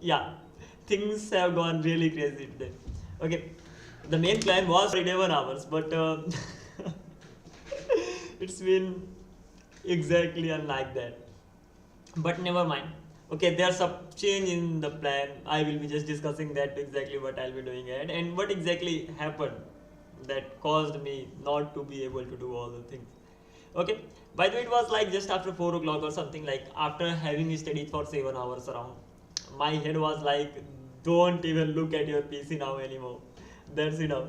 Yeah, things have gone really crazy today. Okay, the main plan was for 11 hours, but it's been exactly unlike that. But never mind. Okay, there's a change in the plan. I will be just discussing that exactly what I'll be doing ahead and what exactly happened that caused me not to be able to do all the things. Okay, by the way, it was like just after 4 o'clock or something, like after having studied for 7 hours around. My head was like, don't even look at your PC now anymore. That's enough.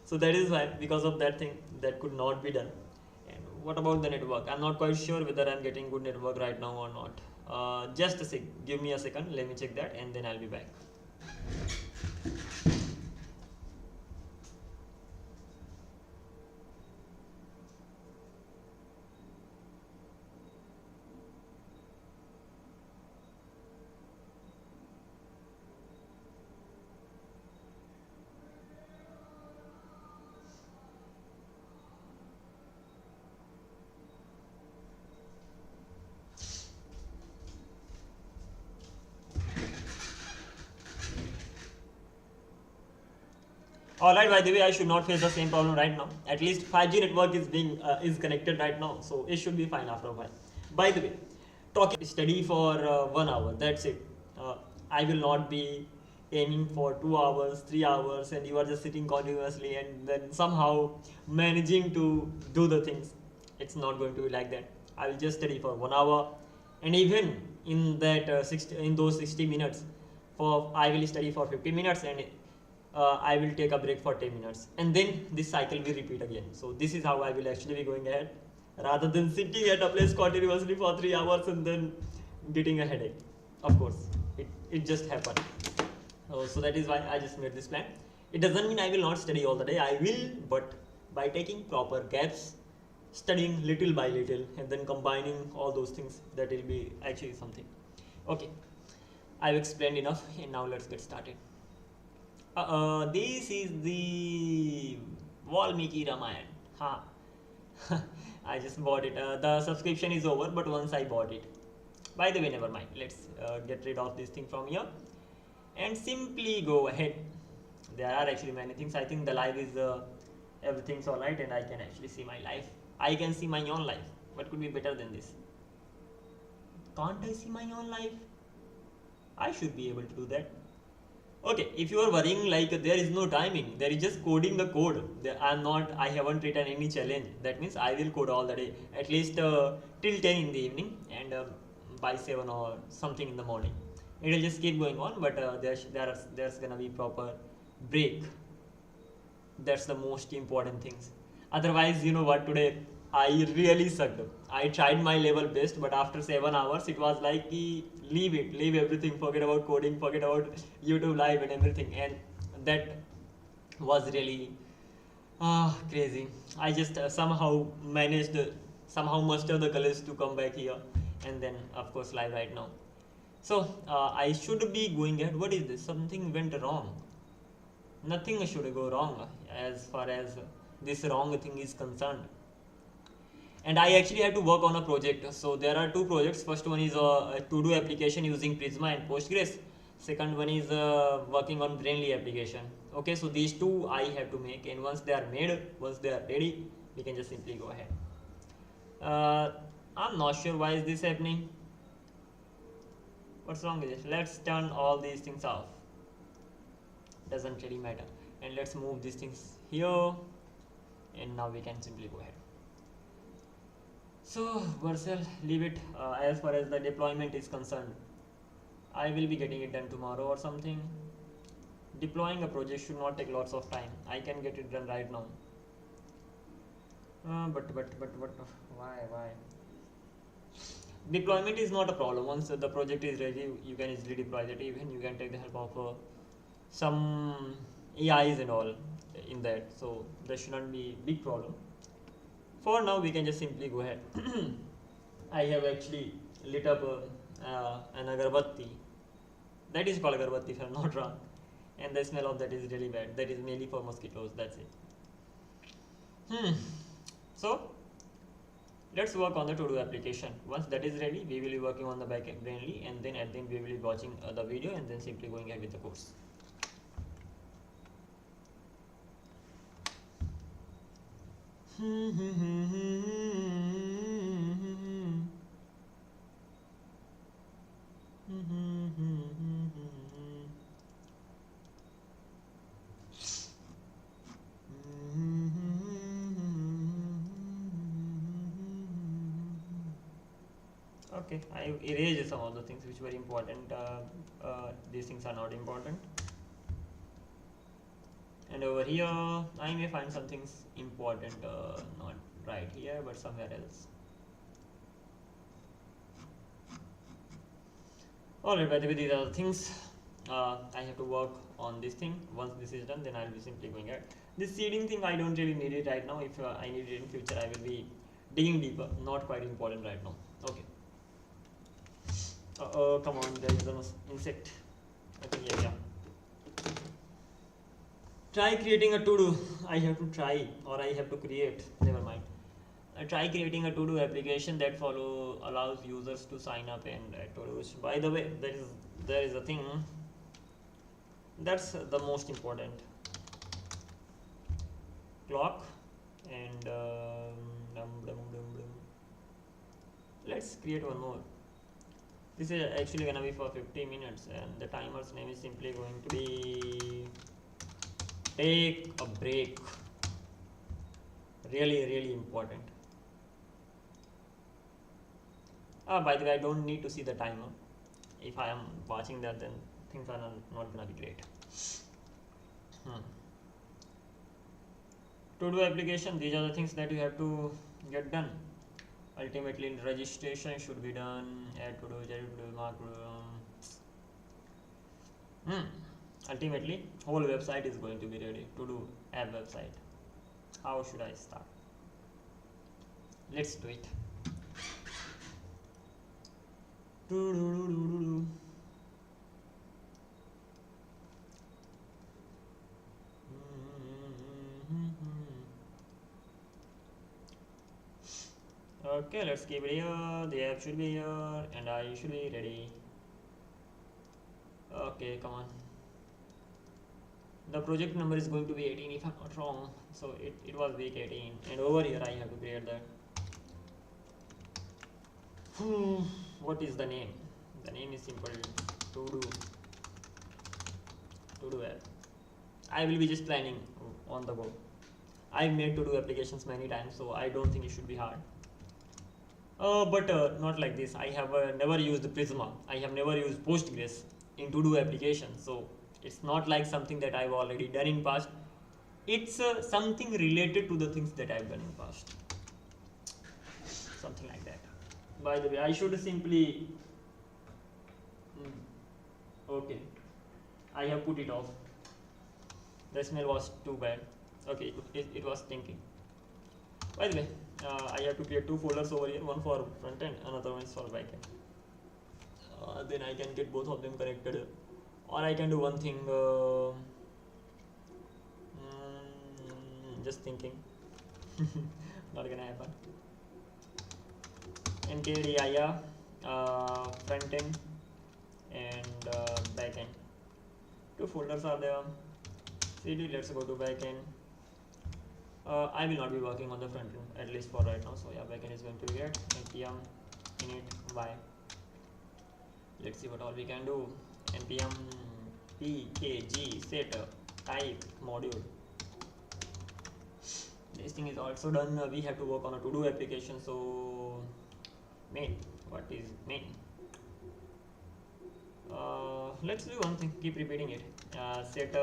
So that is why, because of that thing, that could not be done. And what about the network? I'm not quite sure whether I'm getting good network right now or not. Just a sec. Give me a second. Let me check that, and then I'll be back. Alright, by the way, I should not face the same problem right now. At least 5G network is connected right now, so it should be fine after a while. By the way, talking study for 1 hour, that's it. I will not be aiming for 2 hours, 3 hours, and you are just sitting continuously and then somehow managing to do the things. It's not going to be like that. I will just study for 1 hour, and even in that in those 60 minutes, I will study for 50 minutes and I will take a break for 10 minutes, and then this cycle will repeat again. So this is how I will actually be going ahead, rather than sitting at a place continuously for 3 hours and then getting a headache. Of course, it just happened. So that is why I just made this plan. It doesn't mean I will not study all the day. I will, but by taking proper gaps, studying little by little, and then combining all those things, that will be actually something. Okay, I've explained enough, and now let's get started. This is the Valmiki Ramayan. Huh. I just bought it. The subscription is over, but once I bought it. By the way, never mind. Let's get rid of this thing from here and simply go ahead. There are actually many things. I think the live is everything's alright, and I can actually see my life. I can see my own life. What could be better than this? Can't I see my own life? I should be able to do that. Okay, if you are worrying like there is no timing, there is just coding the code. I haven't written any challenge. That means I will code all the day, at least till 10 in the evening, and by 7 or something in the morning. It will just keep going on, but there's gonna be proper break. That's the most important things. Otherwise, you know what, today I really sucked. I tried my level best, but after 7 hours it was like leave it, leave everything, forget about coding, forget about YouTube live and everything, and that was really crazy. I just somehow managed, somehow muster the courage to come back here, and then of course live right now. So I should be going ahead. What is this? Something went wrong. Nothing should go wrong as far as this wrong thing is concerned. And I actually have to work on a project. So there are two projects. First one is a to-do application using Prisma and Postgres. Second one is working on Brainly application. Okay, so these two I have to make, and once they are made, once they are ready, we can just simply go ahead. I'm not sure why is this happening. What's wrong with it? Let's turn all these things off. Doesn't really matter. And let's move these things here, and now we can simply go ahead. So Vercel, leave it. As far as the deployment is concerned, I will be getting it done tomorrow or something. Deploying a project should not take lots of time. I can get it done right now. But why? Deployment is not a problem. Once the project is ready, you can easily deploy it. Even you can take the help of some AIs and all in that. So there should not be big problem. For now, we can just simply go ahead. I have actually lit up an agarbatti. That is called agarbatti if I'm not wrong. And the smell of that is really bad. That is mainly for mosquitoes. That's it. So Let's work on the to-do application. Once that is ready, we will be working on the backend mainly, and then at the end we will be watching the video and then simply going ahead with the course. Okay, I erased some of the things which were important. These things are not important. And over here, I may find some things important, not right here, but somewhere else. Alright, by the way, these are the things I have to work on this thing. Once this is done, then I'll be simply going ahead. This seeding thing, I don't really need it right now. If I need it in future, I will be digging deeper. Not quite important right now. Okay. Come on, there is an insect. I think, yeah. Try creating a to-do. I have to try, or I have to create. Never mind. Try creating a to-do application that allows users to sign up and add to-dos. By the way, there is a thing that's the most important. Clock and let's create one more. This is actually gonna be for 50 minutes, and the timer's name is simply going to be take a break. Really important. By the way, I don't need to see the timer. If I am watching that, then things are not gonna be great. To-do application, these are the things that you have to get done. Ultimately, registration should be done. Add to-do, mark. Ultimately, whole website is going to be ready. To-do app website. How should I start? Let's do it. Okay, let's keep it here. The app should be here, and I should be ready. Okay, come on. The project number is going to be 18 if I'm not wrong. So it was week 18, and over here I have to create that. What is the name? The name is simple. To-do app. I will be just planning on the go. I've made to-do applications many times, so I don't think it should be hard. But not like this. I have never used Prisma. I have never used Postgres in to-do applications. So it's not like something that I've already done in past. It's something related to the things that I've done in past. Something like that. By the way, I should simply... Okay. I have put it off. The smell was too bad. Okay, it was stinking. By the way, I have to create two folders over here. One for front end, another one is for back end. Then I can get both of them connected. Or I can do one thing. Just thinking. Not gonna happen. NKDIA, front end and back end. Two folders are there. CD, let's go to back end. I will not be working on the front end, at least for right now. So yeah, back end is going to be great. npm init y. Let's see what all we can do. npm pkg set type module. This thing is also done. We have to work on a to-do application. So main, what is main? Let's do one thing, keep repeating it. Set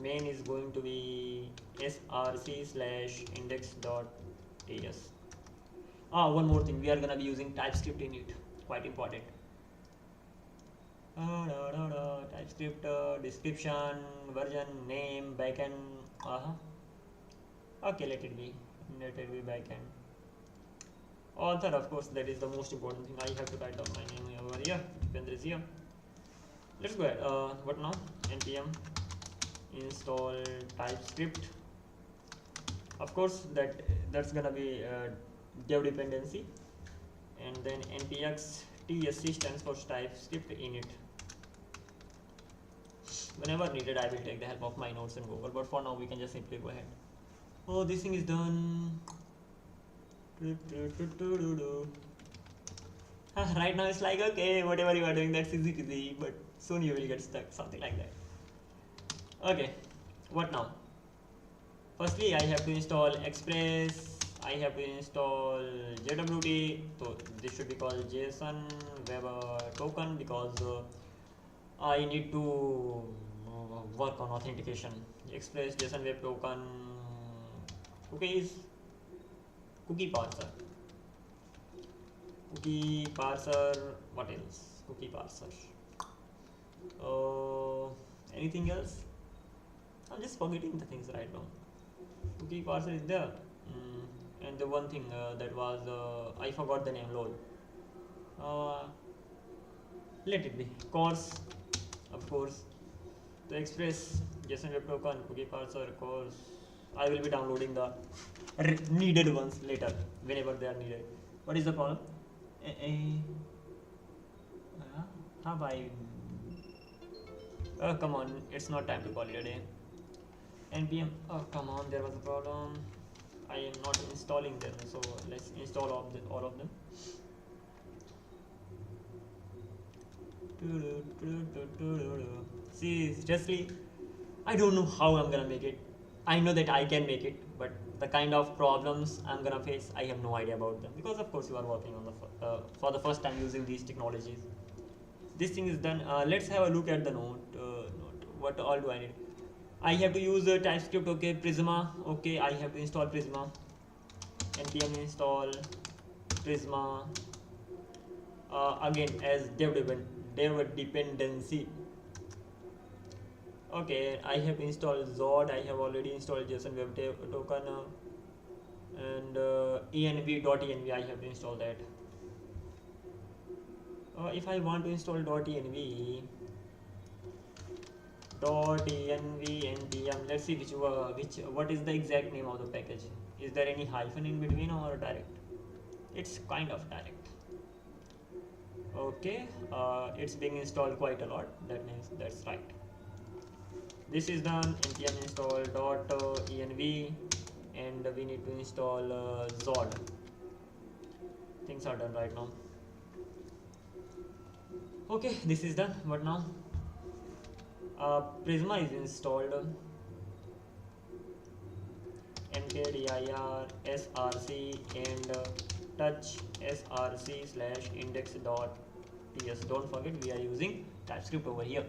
main is going to be src/index.ts. One more thing, we are gonna be using TypeScript in it, quite important. TypeScript description, version, name, backend. Okay, let it be backend. Author, of course, that is the most important thing. I have to write down my name over here. Dipendra is here. Let's go ahead. What now? npm install TypeScript. Of course, that's gonna be dev dependency, and then npx tsc stands for TypeScript init. Whenever needed, I will take the help of my notes and Google, but for now we can just simply go ahead. Oh, this thing is done. Right now it's like, okay, whatever you are doing, that's easy peasy, but soon you will get stuck, something like that. Okay, what now? Firstly, I have to install Express, I have to install JWT, so this should be called JSON Web Token, because I need to work on authentication. Express JSON Web Token, cookies, cookie parser, what else? Cookie parser. Anything else? I'm just forgetting the things right now. Cookie parser is there, and the one thing that was I forgot the name. Lol. Let it be. Course, of course. The Express JSON Web Token, cookie parser, course. I will be downloading the needed ones later whenever they are needed. What is the problem? Have I? Oh, come on, it's not time to call it a day. npm, oh come on, there was a problem. I am not installing them, so let's install all of them. See, seriously, I don't know how I'm gonna make it. I know that I can make it, but the kind of problems I'm gonna face, I have no idea about them, because of course you are working on the for the first time using these technologies. This thing is done. Let's have a look at the note. What all do I need? I have to use TypeScript. Okay, Prisma. Okay, I have to install Prisma. npm install Prisma. Again as dev dependency. Okay, I have installed Zod. I have already installed JSON Web Token and env.env. I have to install that. If I want to install .env, npm, let's see what is the exact name of the package. Is there any hyphen in between or direct? It's kind of direct. Okay, it's being installed quite a lot. That means that's right. This is done. npm install .env, and we need to install Zod. Things are done right now. Okay, this is done. What now? Prisma is installed. mkdir src and touch src/index.ts. Don't forget we are using TypeScript over here.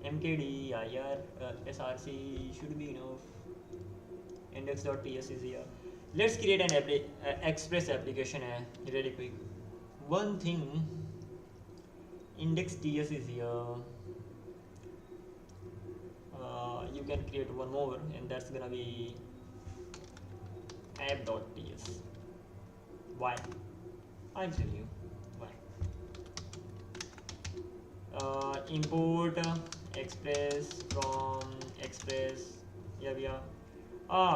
mkdir src should be enough. Index.ts is here. Let's create an Express application really quick. One thing, index.ts is here. You can create one more, and that's gonna be app.ts. Why? I'll tell you why. Import Express from Express. Here we are.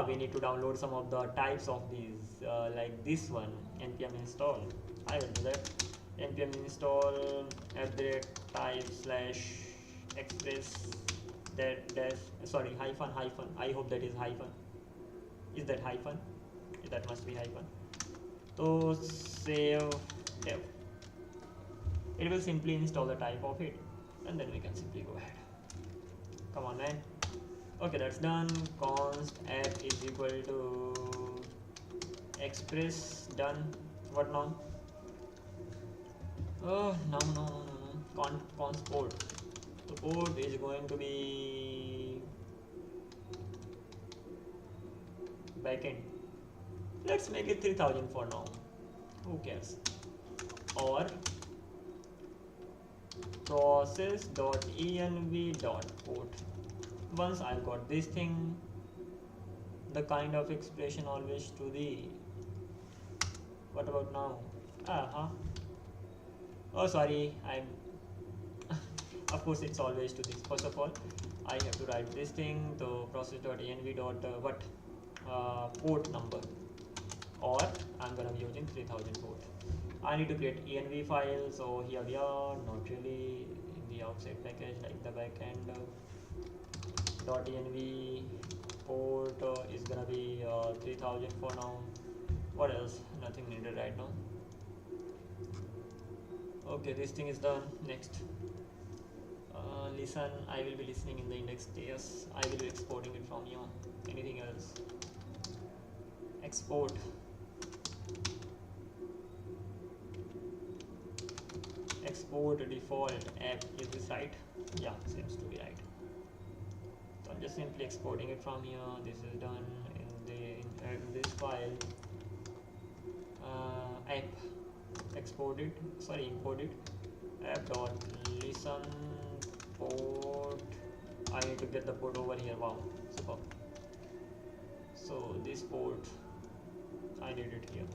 We need to download some of the types of these, like this one. npm install. I will do that. npm install @type/express hyphen. I hope that is hyphen. Is that hyphen? That must be hyphen. So save dev. It will simply install the type of it, and then we can simply go ahead. Come on, man. Okay, that's done. Const app is equal to express. Done. What now? Oh no. Const port. The port is going to be backend. Let's make it 3000 for now. Who cares? Or process.env.port. Once I've got this thing, the kind of expression always to the. What about now? Oh, sorry, I'm. Of course, it's always to this. First of all, I have to write this thing. So process.env. Port number. or I'm gonna be using 3000 port. I need to create env file, so here we are, not really in the outside package like the backend. .env port is gonna be 3000 for now. What else? Nothing needed right now. Okay, this thing is done. Next, listen, I will be listening in the index.js. I will be exporting it from here. Anything else? Export. Export default app. Is this right? Yeah, seems to be right. So I'm just simply exporting it from here. This is done in this file. App exported, sorry, imported. App.listen port. I need to get the port over here. Wow, super. So this port, I need it here.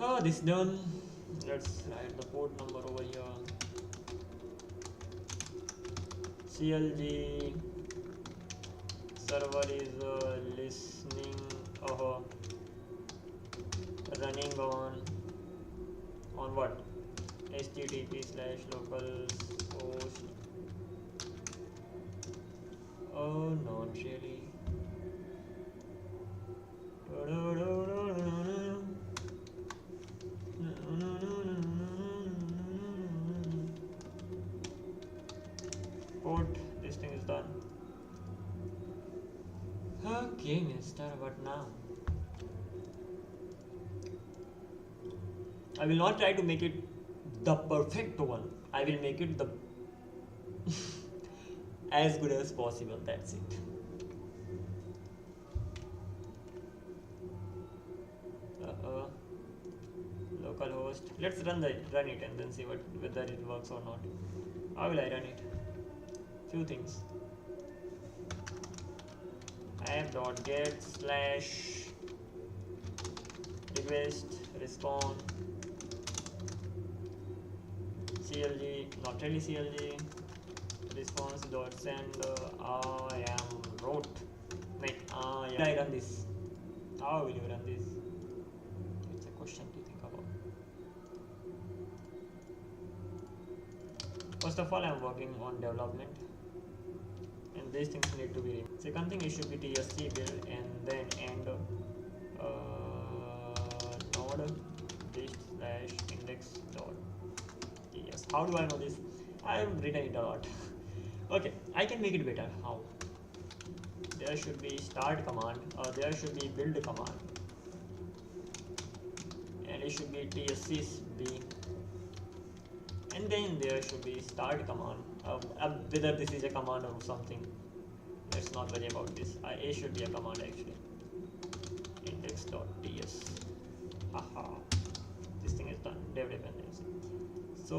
Oh, this done. Let's write the port number over here. CLG server is listening, running on what? http:/localhost. Oh, not really. Port, this thing is done. Okay, mister, what now? I will not try to make it the perfect one. I will make it the as good as possible. That's it. Localhost. Let's run it and then see whether it works or not. How will I run it? Few things. app.get/request response CLG, not really CLG, response.send I am wrote. Wait, yeah. I run this. How will you run this? It's a question to think about. First of all, I am working on development, and these things need to be removed. Second thing, it should be tsc build and then end node list/index.ts. How do I know this? I have written it a lot. Okay, I can make it better. How? There should be start command, or there should be build command, and it should be tscb, and then there should be start command. Whether this is a command or something, let's not worry about this. It should be a command actually. Index.ts. Haha, this thing is done. Dev dependency. So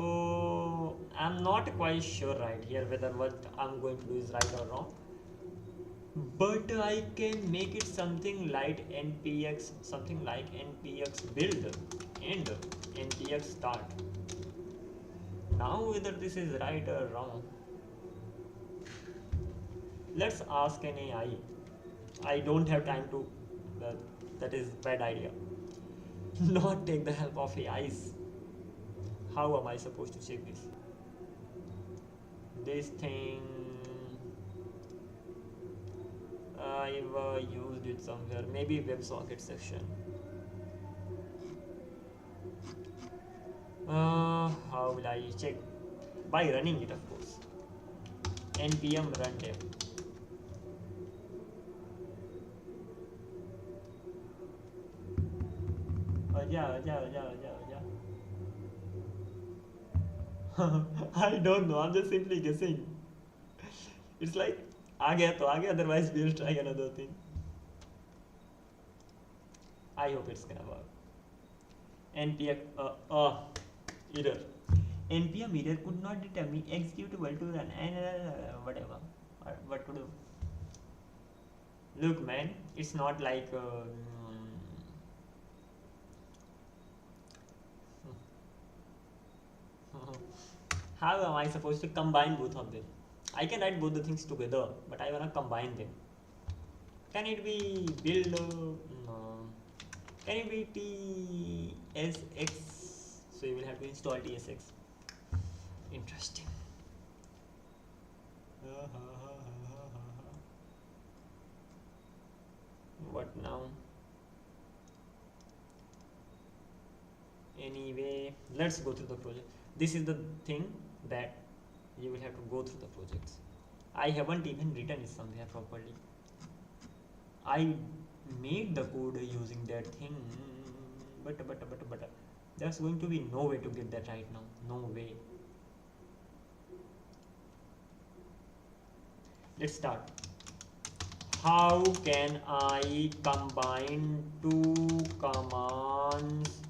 I'm not quite sure right here whether what I'm going to do is right or wrong, but I can make it something like npx build and npx start. Now whether this is right or wrong, let's ask an AI. I don't have time to, that is bad idea. Not take the help of AIs. How am I supposed to check this? This thing, I've used it somewhere, maybe WebSocket section. How will I check? By running it, of course. npm run dev. Yeah. I don't know, I'm just simply guessing. It's like, आ गया तो आ गया, otherwise we'll try another thing. I hope it's gonna work. npm error. npm error could not determine executable to run and whatever. What to do? Look, man, it's not like how am I supposed to combine both of them? I can write both the things together, but I wanna combine them. Can it be build? No. Can it be TSX? So you will have to install TSX. Interesting. What now? Anyway, let's go through the project. This is the thing that you will have to go through the projects. I haven't even written it somewhere properly. I made the code using that thing, but there's going to be no way to get that right now. No way. Let's start. How can I combine two commands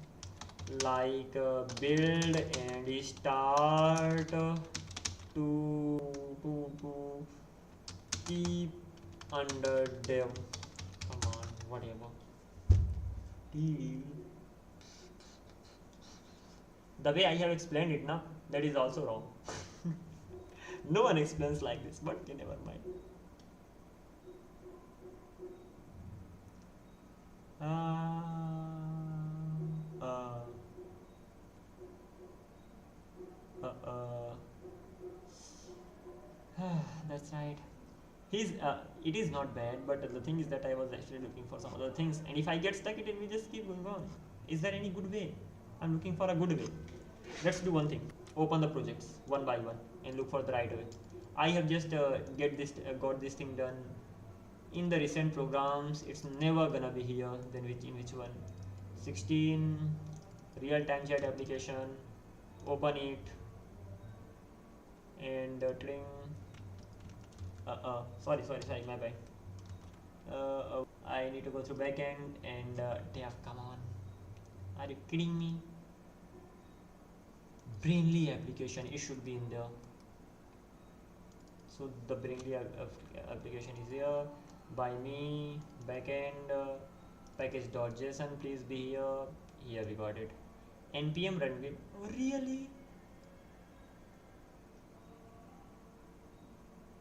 like build and start to keep under dev command, whatever. The way I have explained it now, that is also wrong. No one explains like this, but okay, never mind. That's right. It is not bad, but the thing is that I was actually looking for some other things, and if I get stuck, it will just keep going on. Is there any good way? I'm looking for a good way. Let's do one thing. Open the projects one by one and look for the right way. I have just got this thing done in the recent programs. It's never gonna be here. Then in which one? 16 real-time chat application. Open it and cling. Sorry, my bad. I need to go through backend and dev. Come on, are you kidding me? Brainly application, it should be in there. So the Brainly application is here. By me, backend package.json, please be here. Here we got it. npm run with. Oh, really?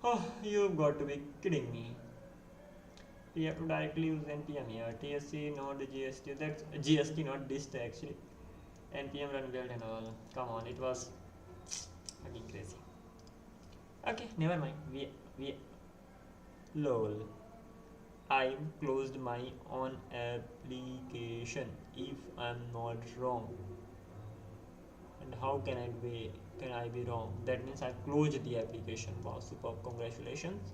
Oh, you've got to be kidding me. We have to directly use npm here. tsc not gst. That's gst, not dist actually. npm run build and all. Come on, it was fucking crazy. Okay, never mind. We lol. I closed my own application if I'm not wrong. And how can I be wrong? That means I closed the application. Wow, superb, congratulations.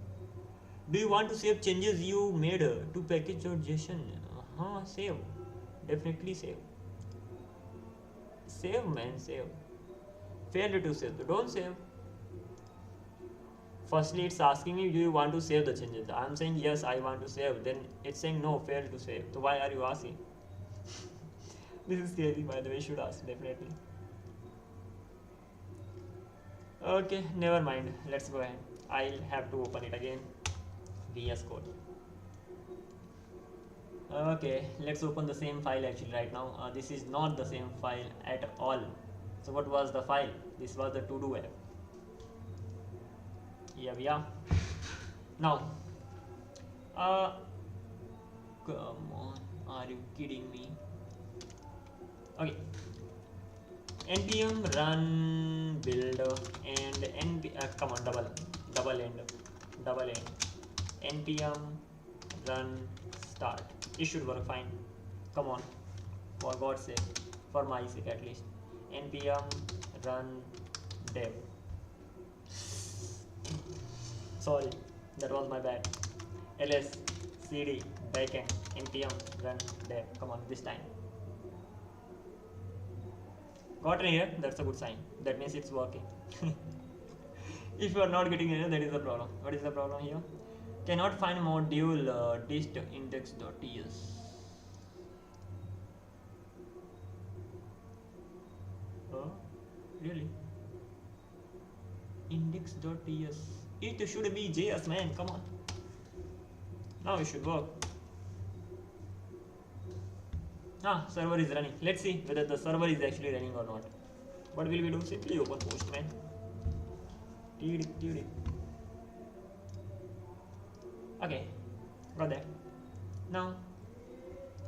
Do you want to save changes you made to package.json? Save. Definitely save. Save, man, save. Failed to save, so don't save. Firstly, it's asking me, do you want to save the changes? I'm saying yes, I want to save. Then it's saying no, failed to save. So why are you asking? This is scary, by the way. Should ask, definitely. Okay, never mind. Let's go ahead. I'll have to open it again. VS Code. Okay, let's open the same file actually right now. This is not the same file at all. So what was the file? This was the to-do app. Here we are. Now, come on, are you kidding me? Okay, npm run build and come on, double end npm run start. It should work fine. Come on, for God's sake, for my sake at least. npm run dev. Sorry, that was my bad. ls cd backend npm run dev. Come on, this time. Got an error, that's a good sign. That means it's working. If you are not getting an error, that is the problem. What is the problem here? Cannot find module dist index.ts. Really? Index.ts. It should be JS, man. Come on. Now it should work. Server is running. Let's see whether the server is actually running or not. What will we do? Simply open Postman. Okay. Got that. Now,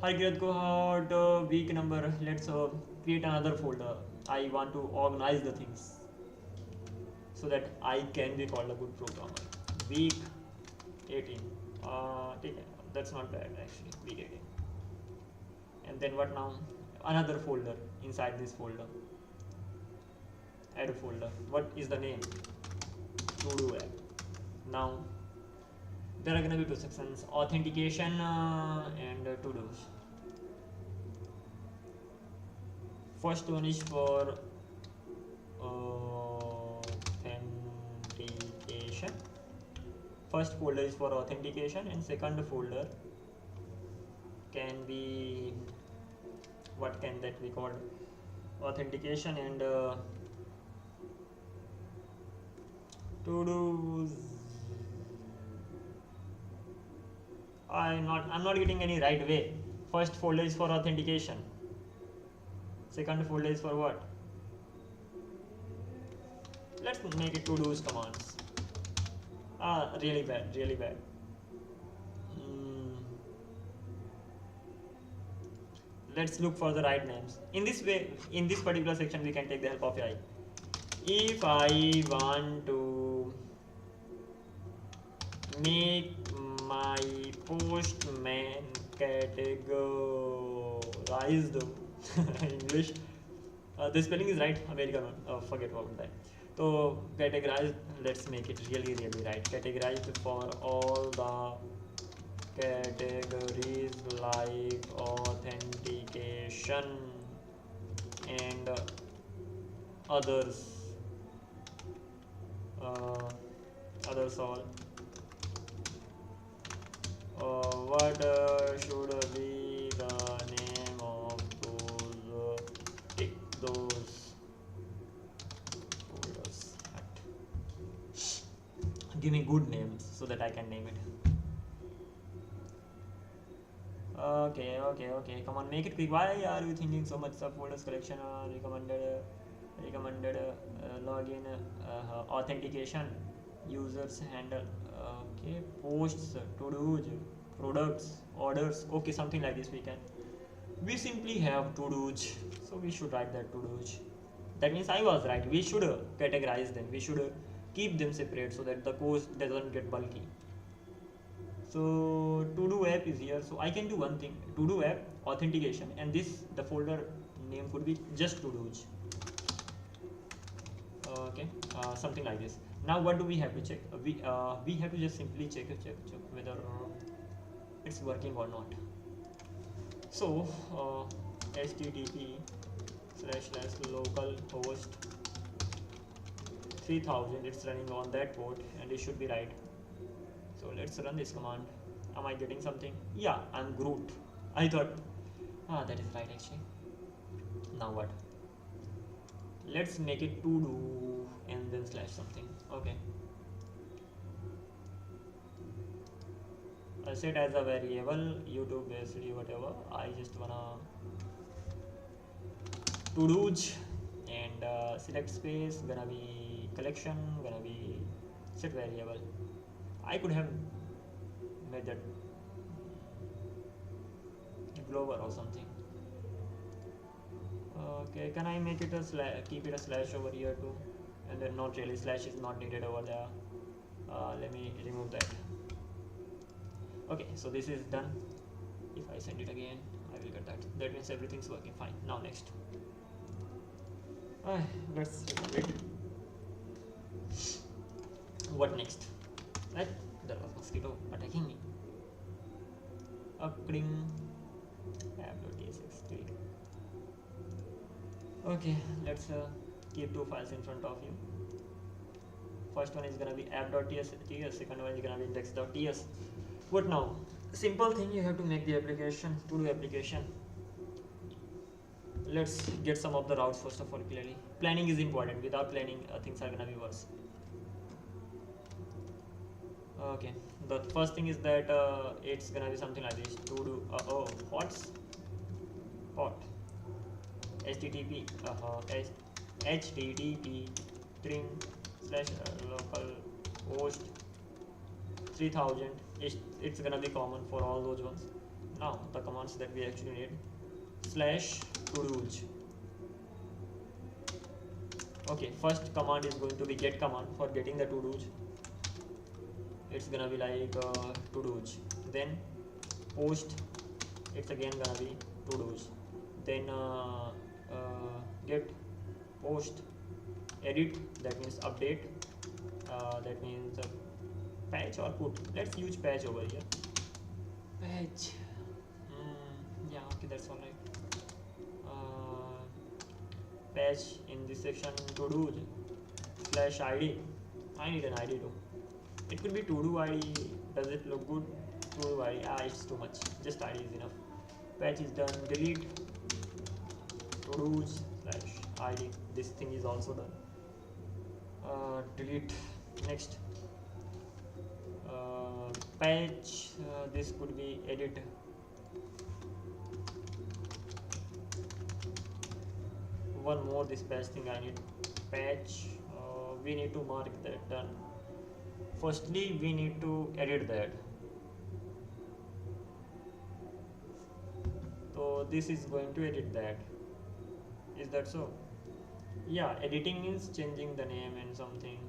Harkirat cohort week number. Let's create another folder. I want to organize the things so that I can be called a good programmer. Week 18. That's not bad actually. Week 18. And then what now? Another folder inside this folder. Add a folder. What is the name? To do app. Now there are gonna be two sections: authentication and to dos. First one is for authentication. First folder is for authentication, and second folder can be, what can that be called? Authentication and to dos. I'm not getting any right way. First folder is for authentication. Second folder is for what? Let's make it to dos commands. Really bad, really bad. Let's look for the right names. In this way, in this particular section, we can take the help of AI. If I want to make my postman categorized English, the spelling is right, American one, forget about that. So categorized, let's make it really right. Categorized for all the categories like authentication and others all. What should be the name of those? Pick those folders. Give me good names so that I can name it. Okay. Come on, make it quick. Why are you thinking so much? Subfolders collection, recommended login, authentication, users handle. Okay, posts, to-dos, products, orders. Okay, something like this we can. We simply have to-dos, so we should write that to-dos. That means I was right. We should categorize them. We should keep them separate so that the code doesn't get bulky. So to-do app is here. So I can do one thing: to-do app, authentication, and the folder name could be just to-dos. Okay, something like this. Now what do we have to check? We have to just simply check whether it's working or not. So http://localhost 3000, it's running on that port and it should be right. So let's run this command. Am I getting something? Yeah, I'm Groot. I thought that is right actually. Now what? Let's make it to do and then slash something. Okay, I set as a variable YouTube basically whatever. I just wanna to do's and select space, gonna be collection, gonna be set variable. I could have made that global or something. Okay, can I make it a slash, keep it a slash over here too? And then not really, slash is not needed over there. Let me remove that. Okay, so this is done. If I send it again, I will get that. That means everything's working fine. Now next. Let's wait. What next? Right? There was mosquito attacking me. Upgrading app.tsx3. Okay, let's keep two files in front of you. First one is gonna be app.ts, second one is gonna be index.ts. What now? Simple thing, you have to make the application, to do application. Let's get some of the routes first of all clearly. Planning is important. Without planning, things are gonna be worse. Okay, the first thing is that it's gonna be something like this: to do hots hot http http string /localhost 3000. It's gonna be common for all those ones. Now the commands that we actually need: slash to-dos. Okay, first command is going to be get command for getting the to-dos. It's gonna be like to-dos. Then post, it's again gonna be to-dos. Then get, post, edit, that means update, that means patch or put. Let's use patch over here. Patch. Yeah, okay, that's all right. Patch in this section to do slash id. I need an id too. It could be to do id. Does it look good? To do id. It's too much. Just id is enough. Patch is done. Delete to do slash id. This thing is also done. Delete. Next. Patch. This could be edit. One more this patch thing I need. Patch. We need to mark that done. Firstly, we need to edit that. So this is going to edit that. Is that so? Yeah, editing means changing the name and something.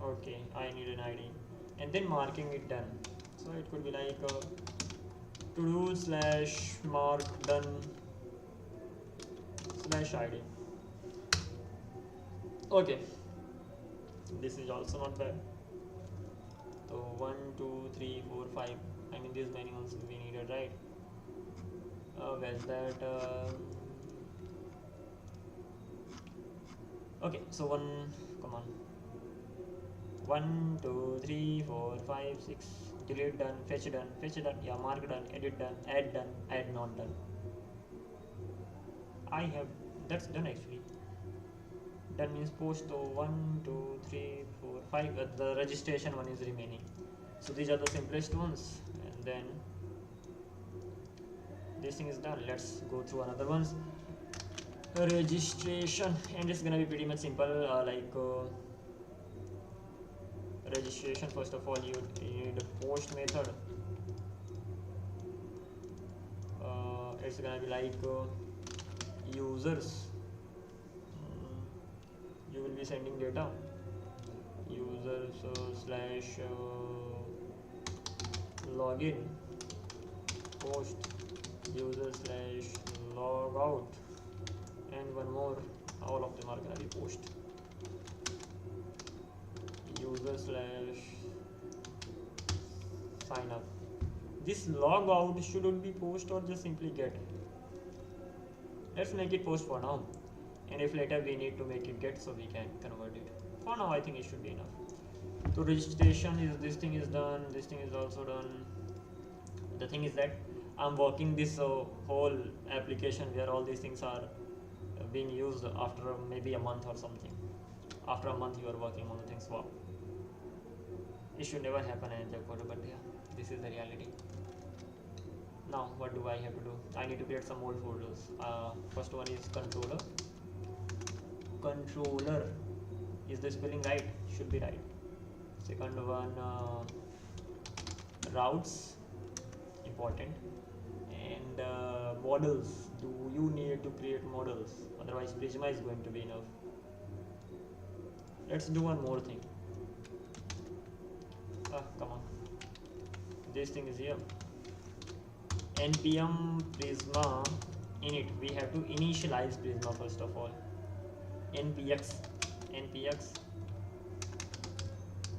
Okay, I need an ID. And then marking it done. So it could be like to do slash mark done slash id. Okay, this is also not bad. So 1 2 3 4 5, I mean these many ones we needed, right? Where's that? Okay, so come on, 1 2 3 4 5 6, delete done, fetch done, yeah, mark done, edit done, add not done. I have, that's done actually. Done means post. So 1 2 3 4 5, the registration one is remaining. So these are the simplest ones, and then this thing is done. Let's go through another ones. Registration, and it's gonna be pretty much simple, registration. First of all, you need a post method. It's gonna be like users. You will be sending data. Users slash login, post, user slash logout, and one more. All of them are gonna be post. User slash sign up. This logout shouldn't be post or just simply get. Let's make it post for now, and if later we need to make it get, so we can convert it. For now I think it should be enough. So registration is, this thing is done, this thing is also done. The thing is that I'm working this whole application where all these things are being used after maybe a month or something. After a month you are working on the things. Wow, it should never happen in Unported, but yeah, this is the reality. Now what do I have to do? I need to create some old folders. First one is controller. Controller, is the spelling right? Should be right. Second one, routes, important. And models, do you need to create models? Otherwise Prisma is going to be enough. Let's do one more thing. Come on, this thing is here. npm Prisma init. We have to initialize Prisma first of all. npx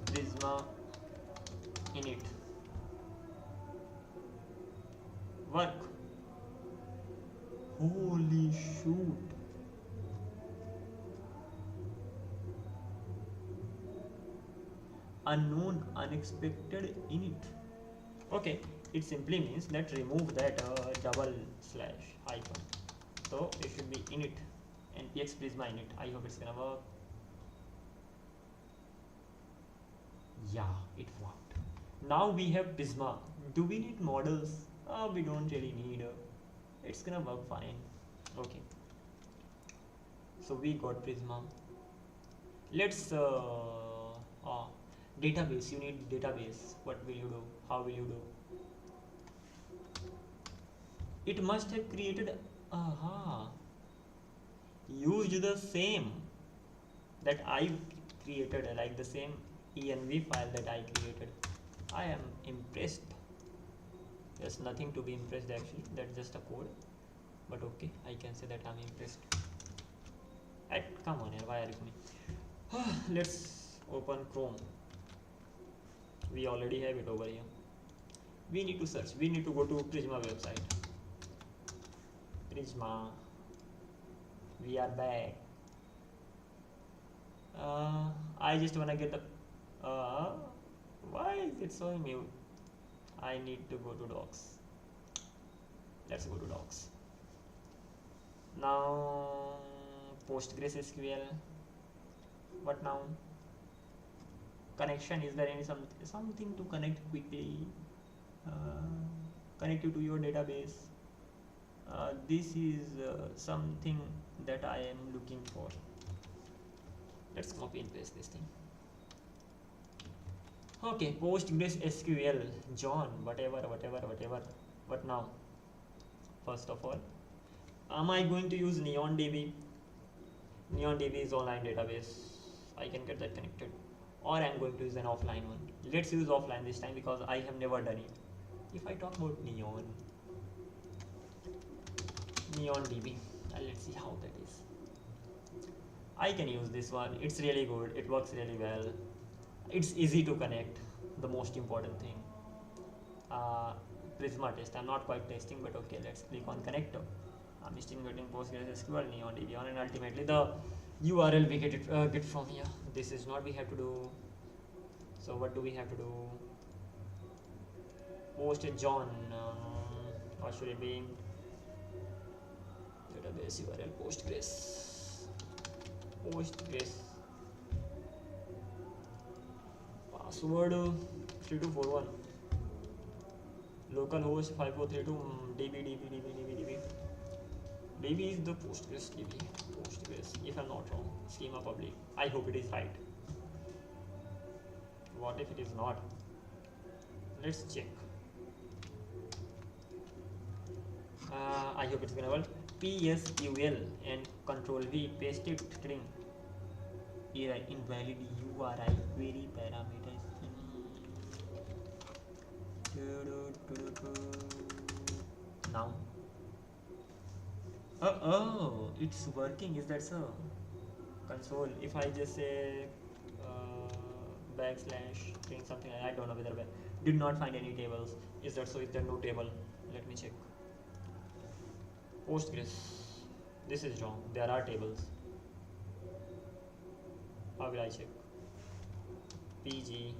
Prisma init. Work. Holy shoot. Unknown, unexpected init. Okay, it simply means that remove that double slash hyphen. So it should be init, npx Prisma init. I hope it's gonna work. Yeah, it worked. Now we have Prisma. Do we need models? We don't really need. It's gonna work fine. Okay. So we got Prisma. Let's Database, you need database. What will you do? How will you do? It must have created, aha, used the same that I created, like the same env file that I created. I am impressed. There's nothing to be impressed actually, that's just a code, but okay, I can say that I'm impressed. Come on here, why are you coming? Let's open Chrome. We already have it over here. We need to search, we need to go to Prisma website. Prisma, we are back. I just wanna get the why is it showing me? I need to go to docs. Let's go to docs. Now PostgreSQL. What now? Connection, is there any something to connect quickly? Connect you to your database. This is something that I am looking for. Let's copy and paste this thing. Okay, PostgreSQL, John, whatever. What now? First of all, am I going to use NeonDB? NeonDB is online database. I can get that connected. Or I'm going to use an offline one. Let's use offline this time because I have never done it. If I talk about NeonDB, let's see how that is. I can use this one. It's really good. It works really well. It's easy to connect. The most important thing. Prisma test. I'm not quite testing, but okay. Let's click on connector. I'm still getting PostgreSQL, NeonDB on, and ultimately the URL we get from here. This is not we have to do. So what do we have to do? Post John. What should it be? Database URL Postgres. Password 3241. Localhost 5432. DB. DB is the Postgres DB. Postgres, if I'm not wrong. Schema public. I hope it is right. What if it is not? Let's check. I hope it's gonna work. PSQL and Control V, pasted string. Error, invalid URI, query parameters. Now. Oh, it's working. Is that so? Console. If I just say backslash string something, I don't know whether did not find any tables. Is that so? Is there no table? Let me check. Postgres. This is wrong. There are tables. How will I check? PG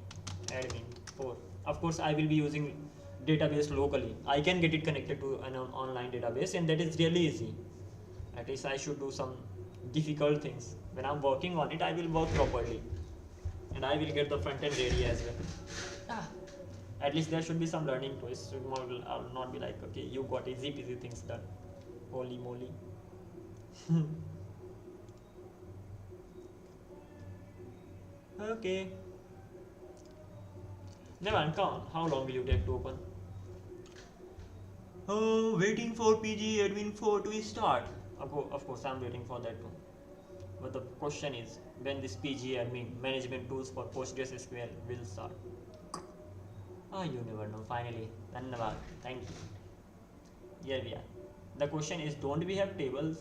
admin 4. Of course, I will be using database locally. I can get it connected to an online database, and that is really easy. At least I should do some difficult things. When I'm working on it, I will work properly, and I will get the front end ready as well. At least there should be some learning to it. So I'll not be like, okay, you got easy peasy things done. Holy moly. Okay. Nevan, come on. How long will you take to open? Oh, waiting for PG admin 4 to start. Of course, I'm waiting for that too. But the question is, when this PG admin management tools for PostgreSQL will start? You never know. Finally, Dhanyavad. Thank you. Here we are. The question is, don't we have tables?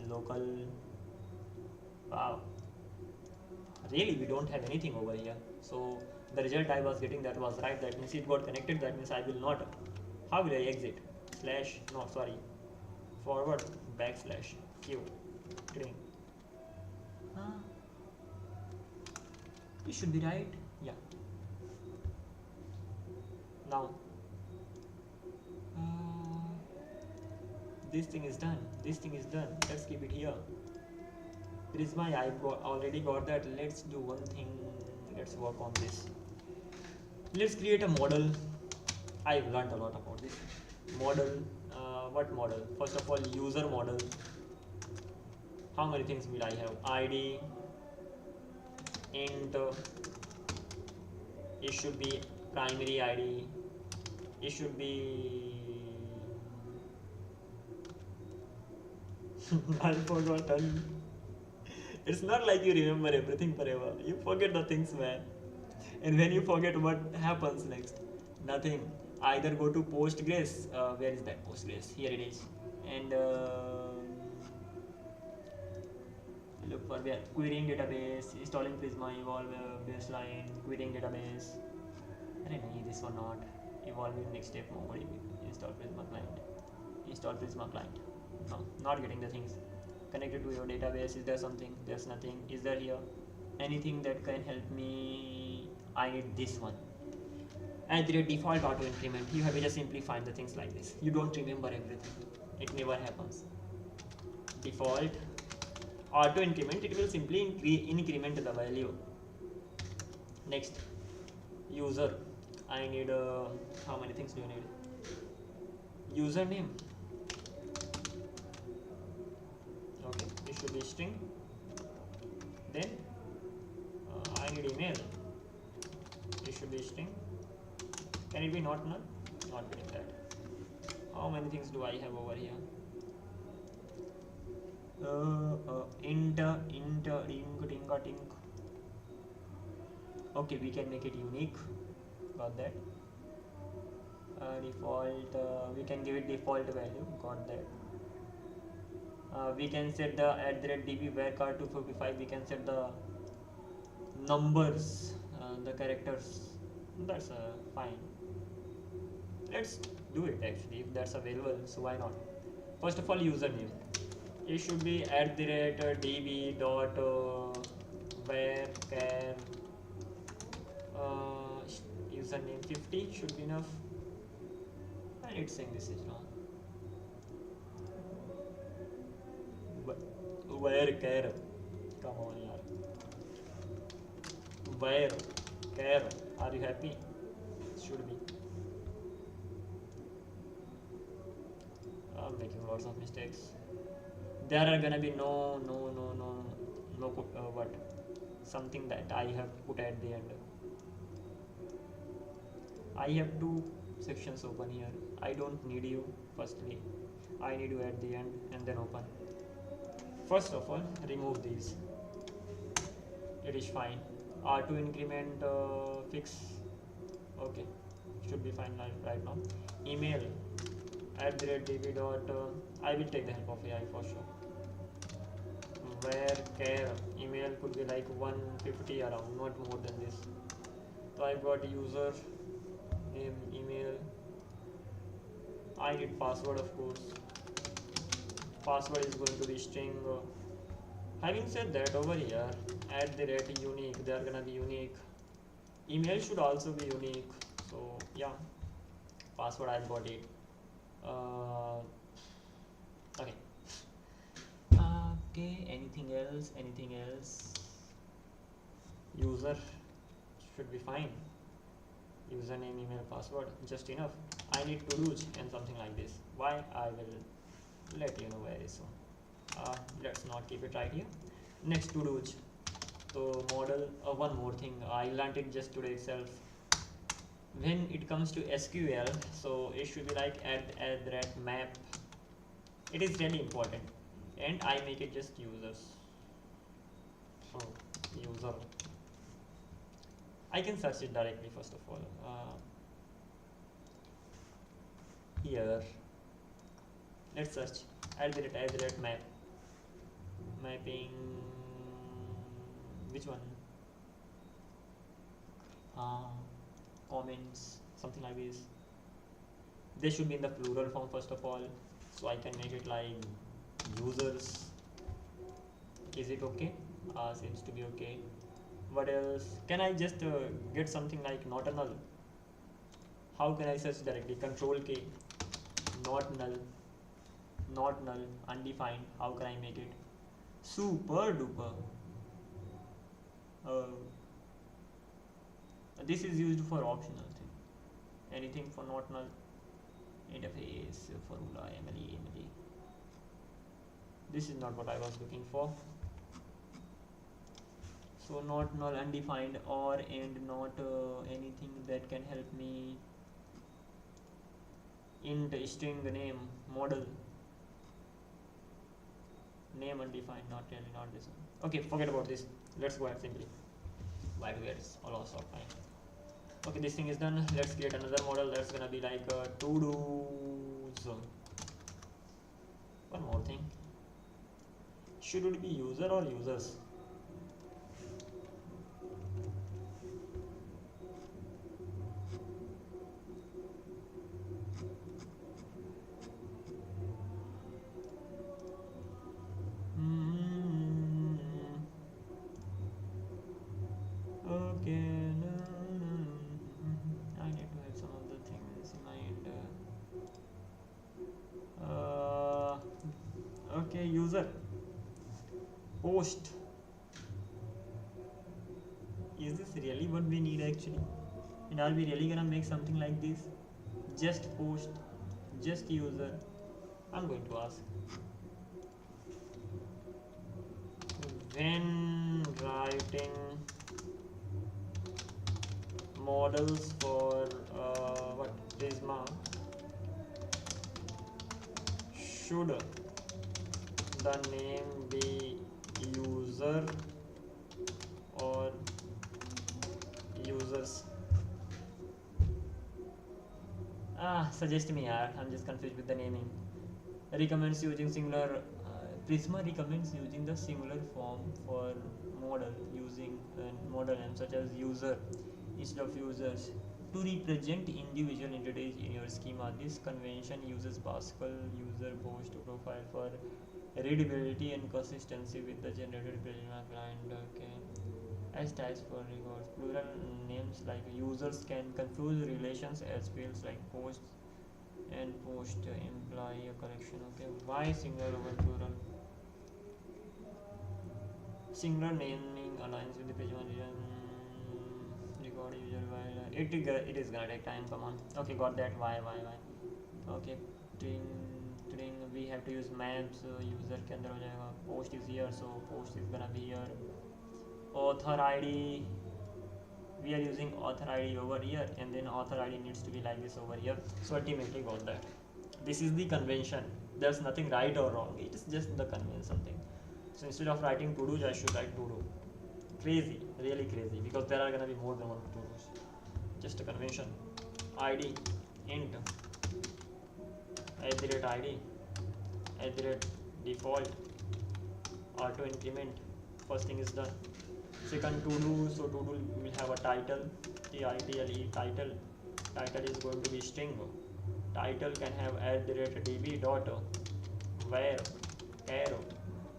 Local. Wow. Really, we don't have anything over here. So the result I was getting, that was right. That means it got connected. That means I will not. How will I exit? Forward backslash q string. It should be right. Yeah. Now this thing is done. Let's keep it here. Prisma, I already got that. Let's do one thing. Let's work on this. Let's create a model. I've learned a lot about this model. What model? First of all, user model. How many things will I have? ID, int it should be primary id, it should be I forgot. It's not like you remember everything forever. You forget the things, man. And when you forget, what happens next? Nothing. Either go to Postgres. Where is that Postgres? Here it is. And look for where querying database, installing Prisma, evolve baseline, querying database. I don't need this one not. Evolve next step. Install Prisma client. Install Prisma client. No, not getting the things. Connected to your database. Is there something? There's nothing. Is there here anything that can help me? I need this one. At the default auto increment, you have to just simply find the things like this. You don't remember everything. It never happens. Default auto increment, it will simply increment the value. Next, user. I need how many things do you need? Username. Okay, it should be string. Then I need email. It should be string. Can it be not null? Not getting that. How many things do I have over here? Int, tink. Okay, we can make it unique. Got that. Default. We can give it default value. Got that. We can set the @db varchar 255. We can set the numbers, the characters. That's fine. Let's do it actually if that's available. So why not? First of all, username. It should be @db dot varchar. Username 50 should be enough. And it's saying this is wrong. Varchar. Come on, yaar. Varchar. Are you happy? Should be. I'm making lots of mistakes. There are gonna be no what? Something that I have put at the end. I have two sections open here. I don't need you firstly. I need you at the end and then open. First of all, remove these. It is fine. R2 increment fix. Okay, should be fine right now. Email @db dot. I will take the help of AI for sure. Varchar email could be like 150 around, not more than this. So I've got user name, email. I need password, of course. Password is going to be string. Having said that, over here @unique, they are gonna be unique. Email should also be unique. So yeah, password I've got it. Okay. Okay. Anything else? Anything else? User should be fine. Username, email, password, just enough. I need to-dos and something like this. Why? I will let you know very soon. Let's not keep it right here. Next, to-dos. So model. One more thing. I learned it just today itself. When it comes to SQL, so it should be like @map. It is really important, and I make it just users. So user. I can search it directly first of all. Here, let's search @map. Mapping. Which one? Comments, something like this. They should be in the plural form first of all, so I can make it like users. Is it okay? Seems to be okay. What else? Can I just get something like not a null? How can I search directly? Control K. Not null. Not null. Undefined. How can I make it? Super duper. This is used for optional thing. Anything for not null. Interface, formula, MLE. This is not what I was looking for. So not null, undefined, or and not anything that can help me. Int string name model name undefined, not really, not this one. Okay, forget about this. Let's go ahead simply. Why do we get a loss of time? Okay, this thing is done. Let's create another model that's gonna be like to do's. One more thing. Should it be user or users? Okay, no, I need to have some of the things in mind. Okay, user post. Is this really what we need actually? And are we really gonna make something like this? Just post, just user. I'm going to ask. When writing models for what Prisma, should the name be user or users? Suggest me, yaar. I'm just confused with the naming. Recommends using singular. Prisma recommends using the singular form for model using model names such as user instead of users to represent individual entities in your schema. This convention uses Pascal user post profile for readability and consistency with the generated Prisma client. Okay. As types for records, plural names like users can confuse relations as fields like post and post imply a collection. Okay, why singular over plural? Singular naming aligns with the page one record user while it is gonna take time. Come on. Okay, got that. Why? Okay, string we have to use maps. User के अंदर हो जाएगा. Post is here, so post is gonna be here. Author ID. We are using author ID over here, and then author ID needs to be like this over here. So ultimately got that. This is the convention. There's nothing right or wrong. It is just the convention thing. So instead of writing to do, I should write to do. Crazy, really crazy, because there are gonna be more than one to do's. Just a convention. ID int @ID @default auto increment. First thing is done. Second to do, so to do will have a title, title. Title is going to be string. Title can have @db dot where char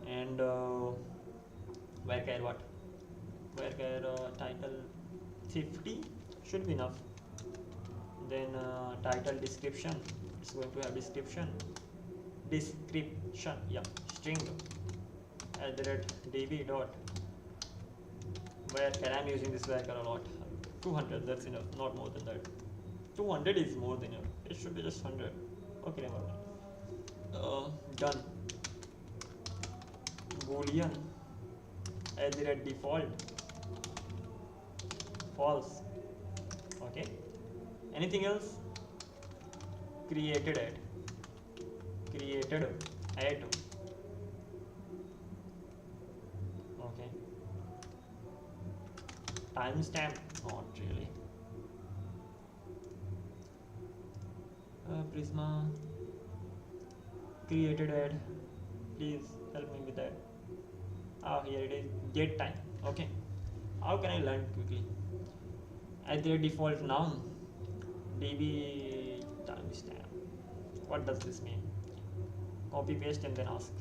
and where char what? Where char title 50 should be enough. Then title description, it's going to have description, yeah, string @db dot where char. I'm using this where char a lot. 200, that's enough, not more than that. 200 is more than enough. It should be just 100. Okay, never mind. Done. Boolean @default false. Okay. Anything else? Created at okay. Timestamp, not really. Prisma created at, please help me with that. Here it is, date time. Okay, how can I learn quickly? @default noun db timestamp. What does this mean? Copy paste and then ask.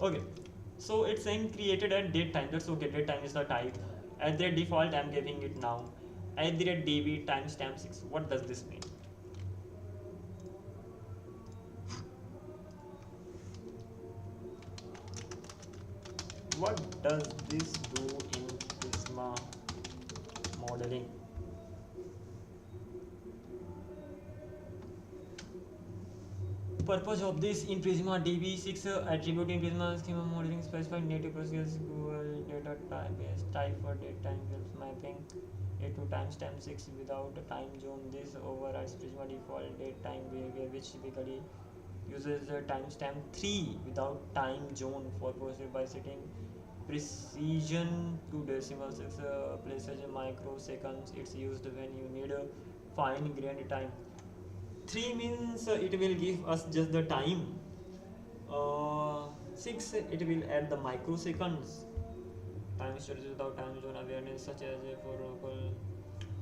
Okay, so it's saying created at date time. That's okay. Date time is the type. @default I'm giving it now. @db timestamp 6. What does this mean? What does this do in Prisma modeling? purpose of this in Prisma DB6 attribute in Prisma schema modeling specified native procedures Google data type for date time helps mapping it to timestamp 6 without a time zone. This overrides Prisma default date time behavior, which typically uses timestamp 3 without time zone for procedure by setting precision to decimal 6 places in microseconds. It's used when you need a fine grained time. 3 means it will give us just the time. 6 it will add the microseconds. Time studies without time zone awareness, such as for local.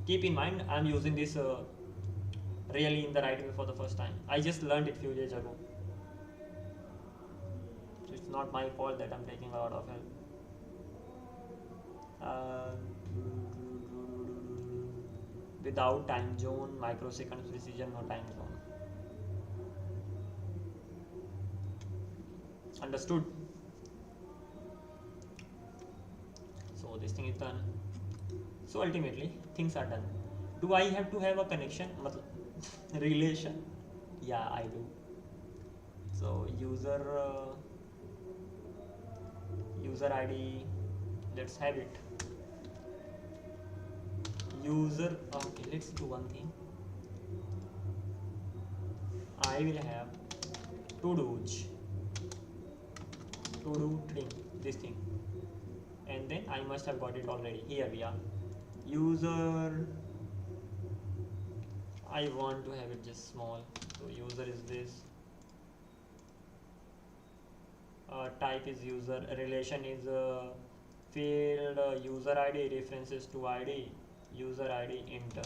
Keep in mind, I'm using this really in the right way for the first time. I just learned it few days ago. It's not my fault that I'm taking a lot of help. Without time zone, microseconds precision, no time zone. Understood? So this thing is done. So ultimately things are done. Do I have to have a connection? Relation? Yeah, I do. So user ID, let's have it. User, okay, let's do one thing. I will have to do thing, this thing, and then I must have got it already. Here we are. User, I want to have it just small, so user is this. Type is user, relation is field, user ID references to ID, user ID int,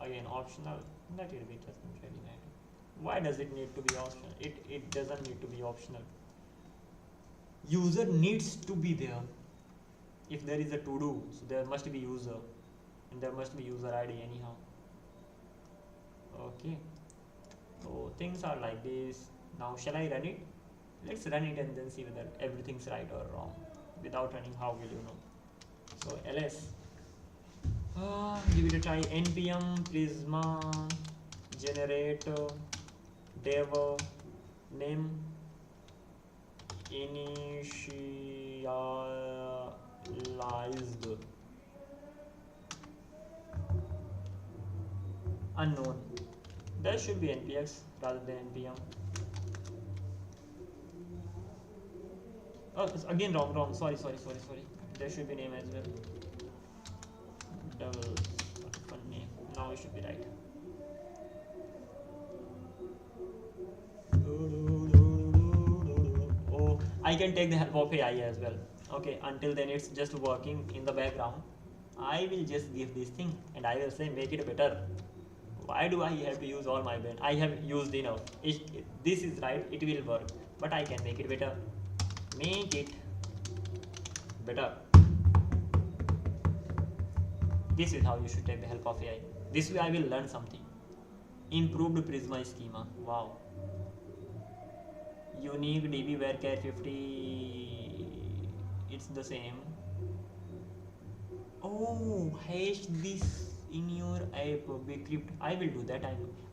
again optional, that will be doesn't really matter. Why does it need to be optional? It doesn't need to be optional. User needs to be there. If there is a to do, so there must be user, and there must be user ID anyhow. Okay, so things are like this. Now shall I run it? Let's run it and then see whether everything's right or wrong. Without running, how will you know? So ls, give it a try. npm prisma generate dev name initialized unknown. There should be npx rather than npm. Oh, it's again wrong. Sorry. There should be name as well. Double fun name. Now it should be right. Oh, I can take the help of AI as well. Okay, until then it's just working in the background. I will just give this thing and I will say make it better. Why do I have to use all my brain? I have used enough. This is right, it will work, but I can make it better. Make it better. This is how you should take the help of AI. This way I will learn something. Improved Prisma schema. Wow. Unique DB varchar 50. It's the same. Oh, hash this in your app. Bcrypt. I will do that.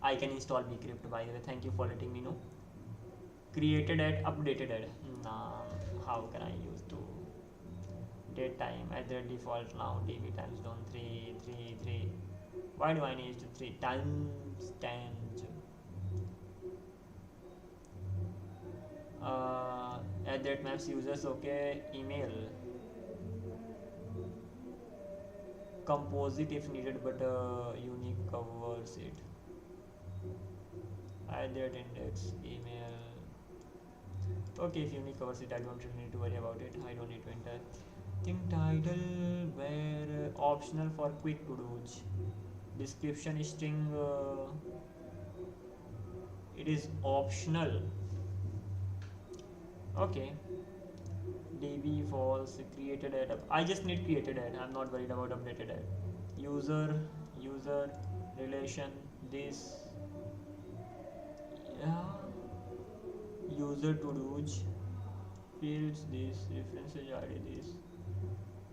I can install Bcrypt, by the way. Thank you for letting me know. Created at updated at. How can I use to date time at the default now db times zone 3. Why do I need to 3 times at that maps users? Okay, email composite if needed, but unique covers it. At that index email. Okay, if unique covers it, I don't really need to worry about it. I don't need to enter. Think title where optional for quick to do's. Description string it is optional. Okay. DB false created ad. I just need created ad. I'm not worried about updated ad. User relation this. Yeah. User to do's fields this references ID this.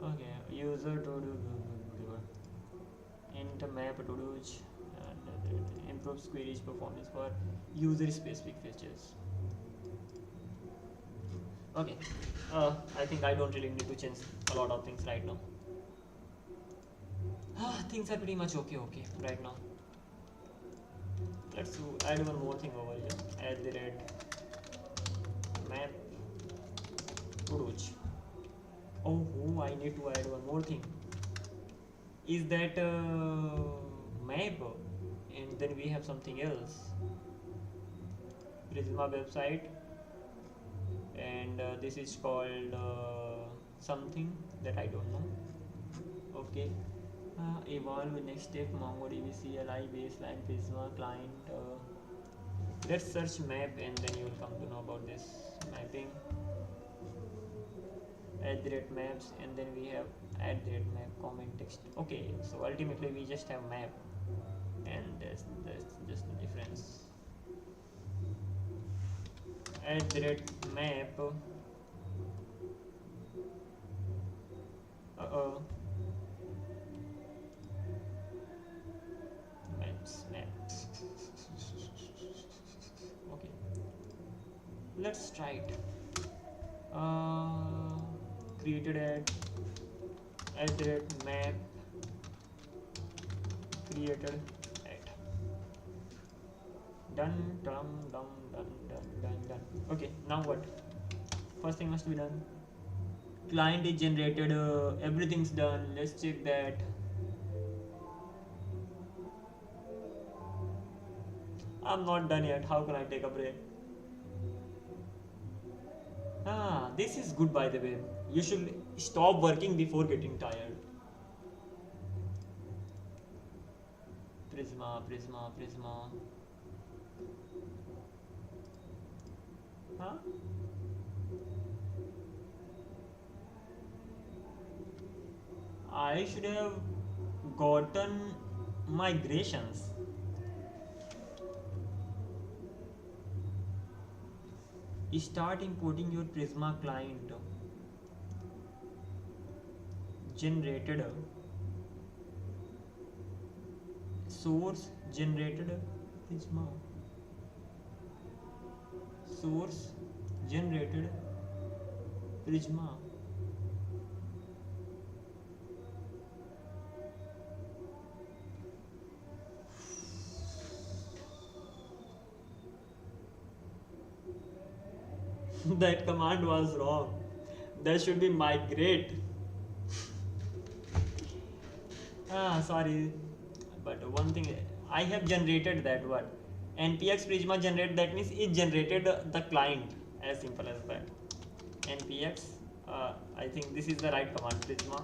Okay, user to do int map to do's and improves queries performance for user specific features. Okay, I think I don't really need to change a lot of things right now. Things are pretty much okay right now. Let's add one more thing over here. Add the red map to oh, I need to add one more thing. Is that map, and then we have something else. Prisma website, and this is called something that I don't know. Okay. Evolve next step MongoDB CLI baseline Prisma client. Let's search map and then you will come to know about this mapping. Add the maps, and then we have add the map comment text. Okay, so ultimately we just have map, and that's just the difference. Add the map. Maps. Okay, let's try it. Created at map created at done. Okay, now what? First thing must be done. Client is generated, everything's done. Let's check that. I'm not done yet. How can I take a break? This is good, by the way. You should stop working before getting tired. Prisma. I should have gotten migrations. Start importing your Prisma client. Generated source generated Prisma. Source generated Prisma. That command was wrong. That should be migrate. Sorry, but one thing, I have generated that word. npx prisma generate, that means it generated the client, as simple as that. Npx, I think this is the right command, prisma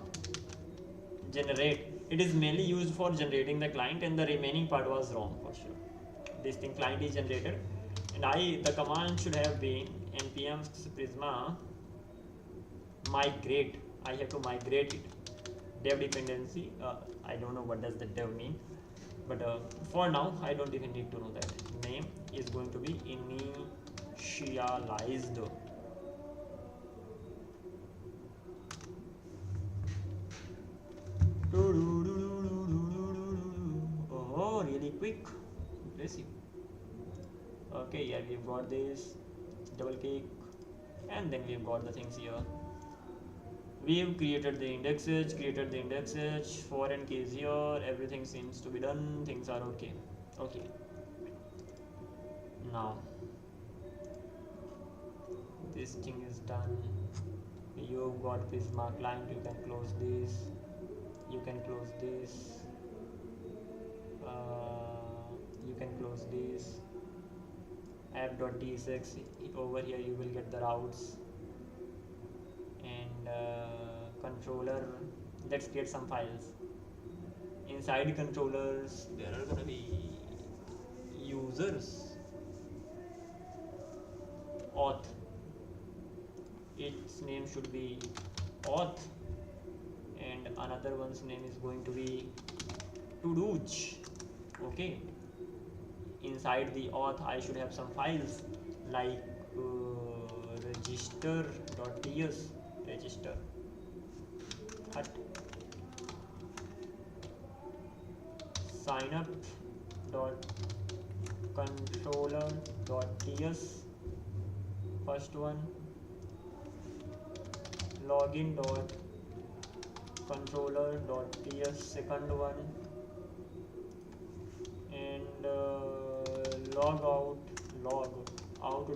generate. It is mainly used for generating the client, and the remaining part was wrong for sure. This thing client is generated, and the command should have been npm prisma migrate. I have to migrate it. Dev dependency, I don't know what does the dev mean, but for now I don't even need to know that. Name is going to be initialized. Oh, really quick, impressive. Okay, yeah, we've got this, double click, and then we've got the things here. We've created the indexes, foreign keys here, everything seems to be done, things are okay. Okay, now this thing is done. You've got Prisma client, you can close this, you can close this, you can close this. app.tsx, over here you will get the routes, and controller. Let's get some files. Inside controllers there are gonna be users, auth, its name should be auth, and another one's name is going to be to-do. Okay, inside the auth I should have some files like register.ts, register, sign up, dot controller dot ts, first one. Login dot controller dot ts, second one. And log out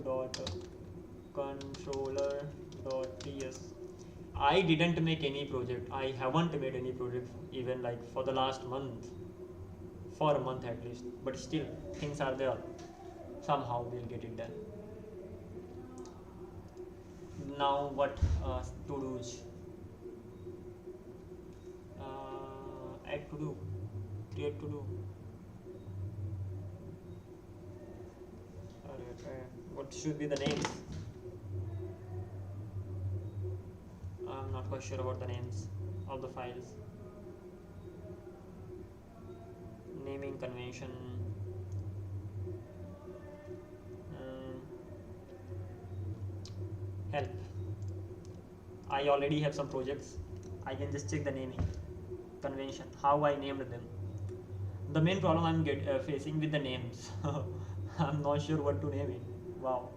dot controller dot ts. I didn't make any project. I haven't made any project even like for the last month, for a month at least, but still things are there. Somehow we'll get it done. Now what to do's? Add to do, create to do. What should be the names? I'm not quite sure about the names of the files. Naming convention. Help. I already have some projects. I can just check the naming convention, how I named them. The main problem I'm facing with the names. I'm not sure what to name it. Wow.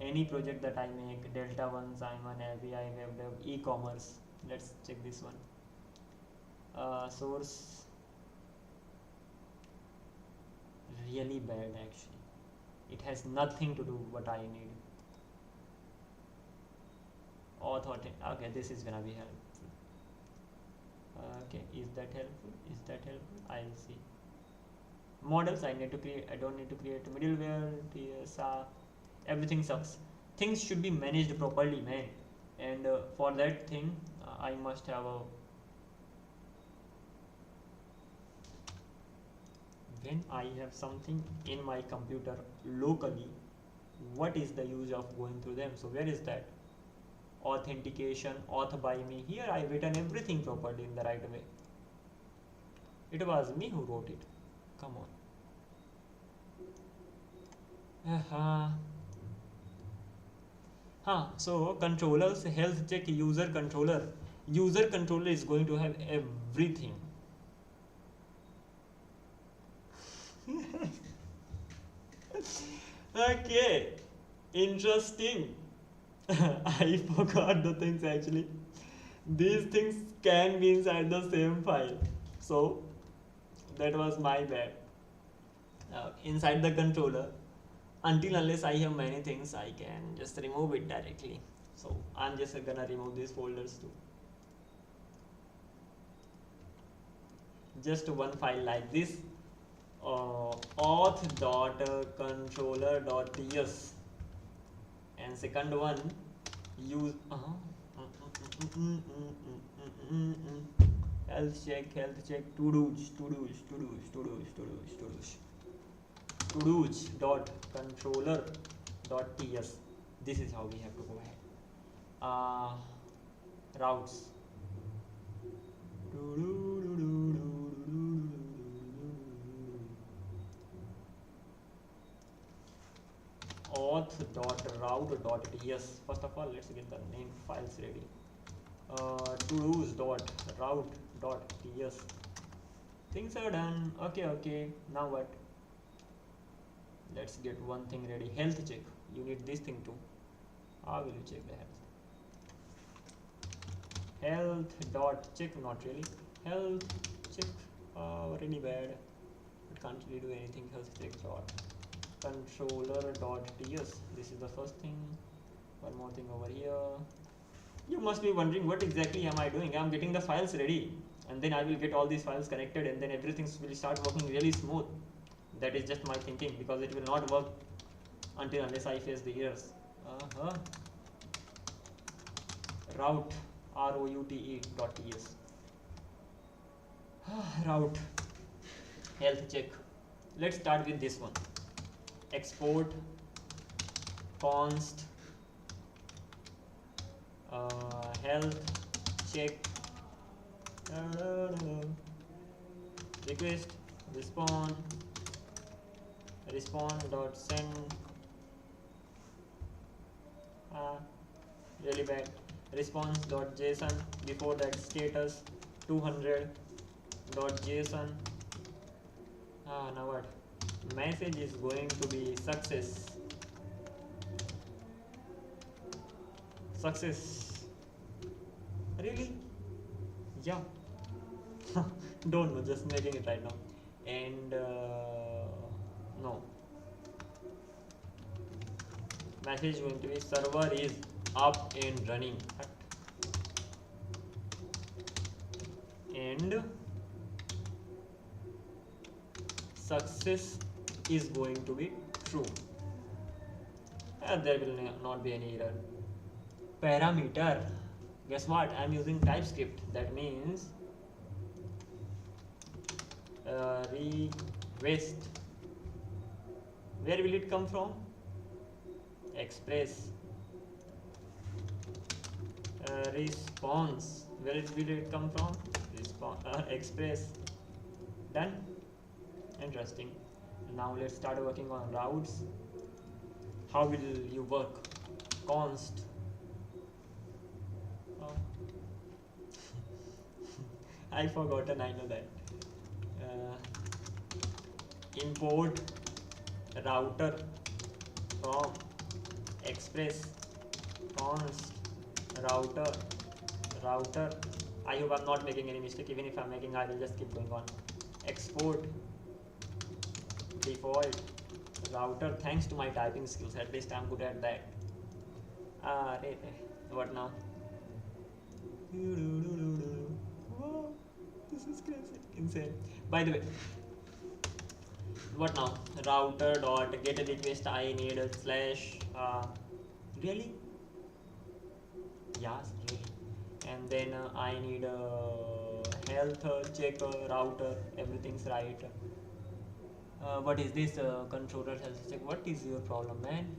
Any project that I make, Delta 1, Simon, ABI, WebDev, e-commerce. Let's check this one. Source. Really bad actually. It has nothing to do what I need. Authority. Okay, this is gonna be helpful. Okay, is that helpful? Is that helpful? I'll see. Models I need to create. I don't need to create middleware. Everything sucks. Things should be managed properly, man. And for that thing, I must have a. When I have something in my computer locally, what is the use of going through them? So where is that? Authentication, auth by me. Here I've written everything properly in the right way. It was me who wrote it. Come on. So controllers, health check, user controller. User controller is going to have everything. Okay, interesting. I forgot the things actually. These things can be inside the same file. So that was my bad. Inside the controller, until unless I have many things, I can just remove it directly. So I'm just gonna remove these folders too. Just one file like this. Auth.controller.ts, and second one use health check, to-dos dot controller dot ts. This is how we have to go ahead. Routes. Auth.route.ts. First of all, let's get the name files ready. To-dos.route.ts. Things are done. Okay. Now what? Let's get one thing ready. Health check. You need this thing too. How will you check the health? Health dot check. Not really. Health check. Really bad. It can't really do anything. Health check dot controller.ts. This is the first thing. One more thing over here. You must be wondering what exactly am I doing. I'm getting the files ready, and then I will get all these files connected, and then everything will start working really smooth. That is just my thinking, because it will not work until unless I face the errors. Route, route.ts. Route health check. Let's start with this one. Export const health check request respond dot send really bad response dot json. Before that status 200 dot json. Now what? Message is going to be success. Really? Yeah. Don't know, just making it right now. And no, message going to be server is up and running, and success is going to be true. There will not be any error. Parameter, guess what, I'm using TypeScript. That means request, where will it come from? Express. Response, where will it come from? Express. Done. Interesting. Now let's start working on routes. How will you work? Const. Oh. I forgotten, I know that. Import router from express const router. I hope I'm not making any mistake. Even if I'm making, I will just keep going on. Export default router. Thanks to my typing skills, at least I'm good at that. What now? Whoa, this is crazy, insane. By the way, what now? Router dot get a request. I need a slash. Really? Yes, really. And then I need a health check router. Everything's right. What is this controller health check? What is your problem, man?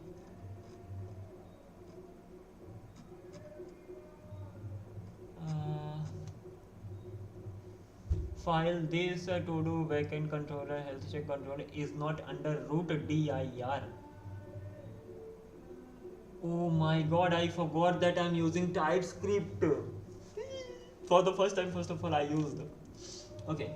File this to do backend controller health check controller is not under root dir. Oh my god, I forgot that I'm using TypeScript. For the first time, first of all, I used. Okay.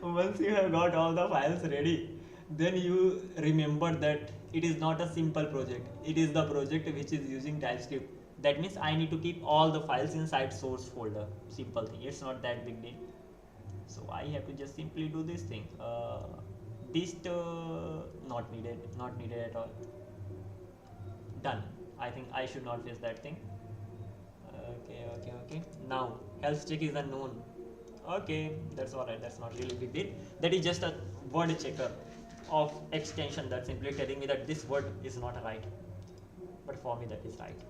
Once you have got all the files ready, then you remember that it is not a simple project. It is the project which is using TypeScript. That means I need to keep all the files inside source folder. Simple thing. It's not that big deal. So I have to just simply do this thing. Dist not needed at all. Done. I think I should not face that thing. Okay. Now health check is unknown. Okay, that's alright. That's not really big deal. That is just a word checker of extension that's simply telling me that this word is not right, but for me that is right.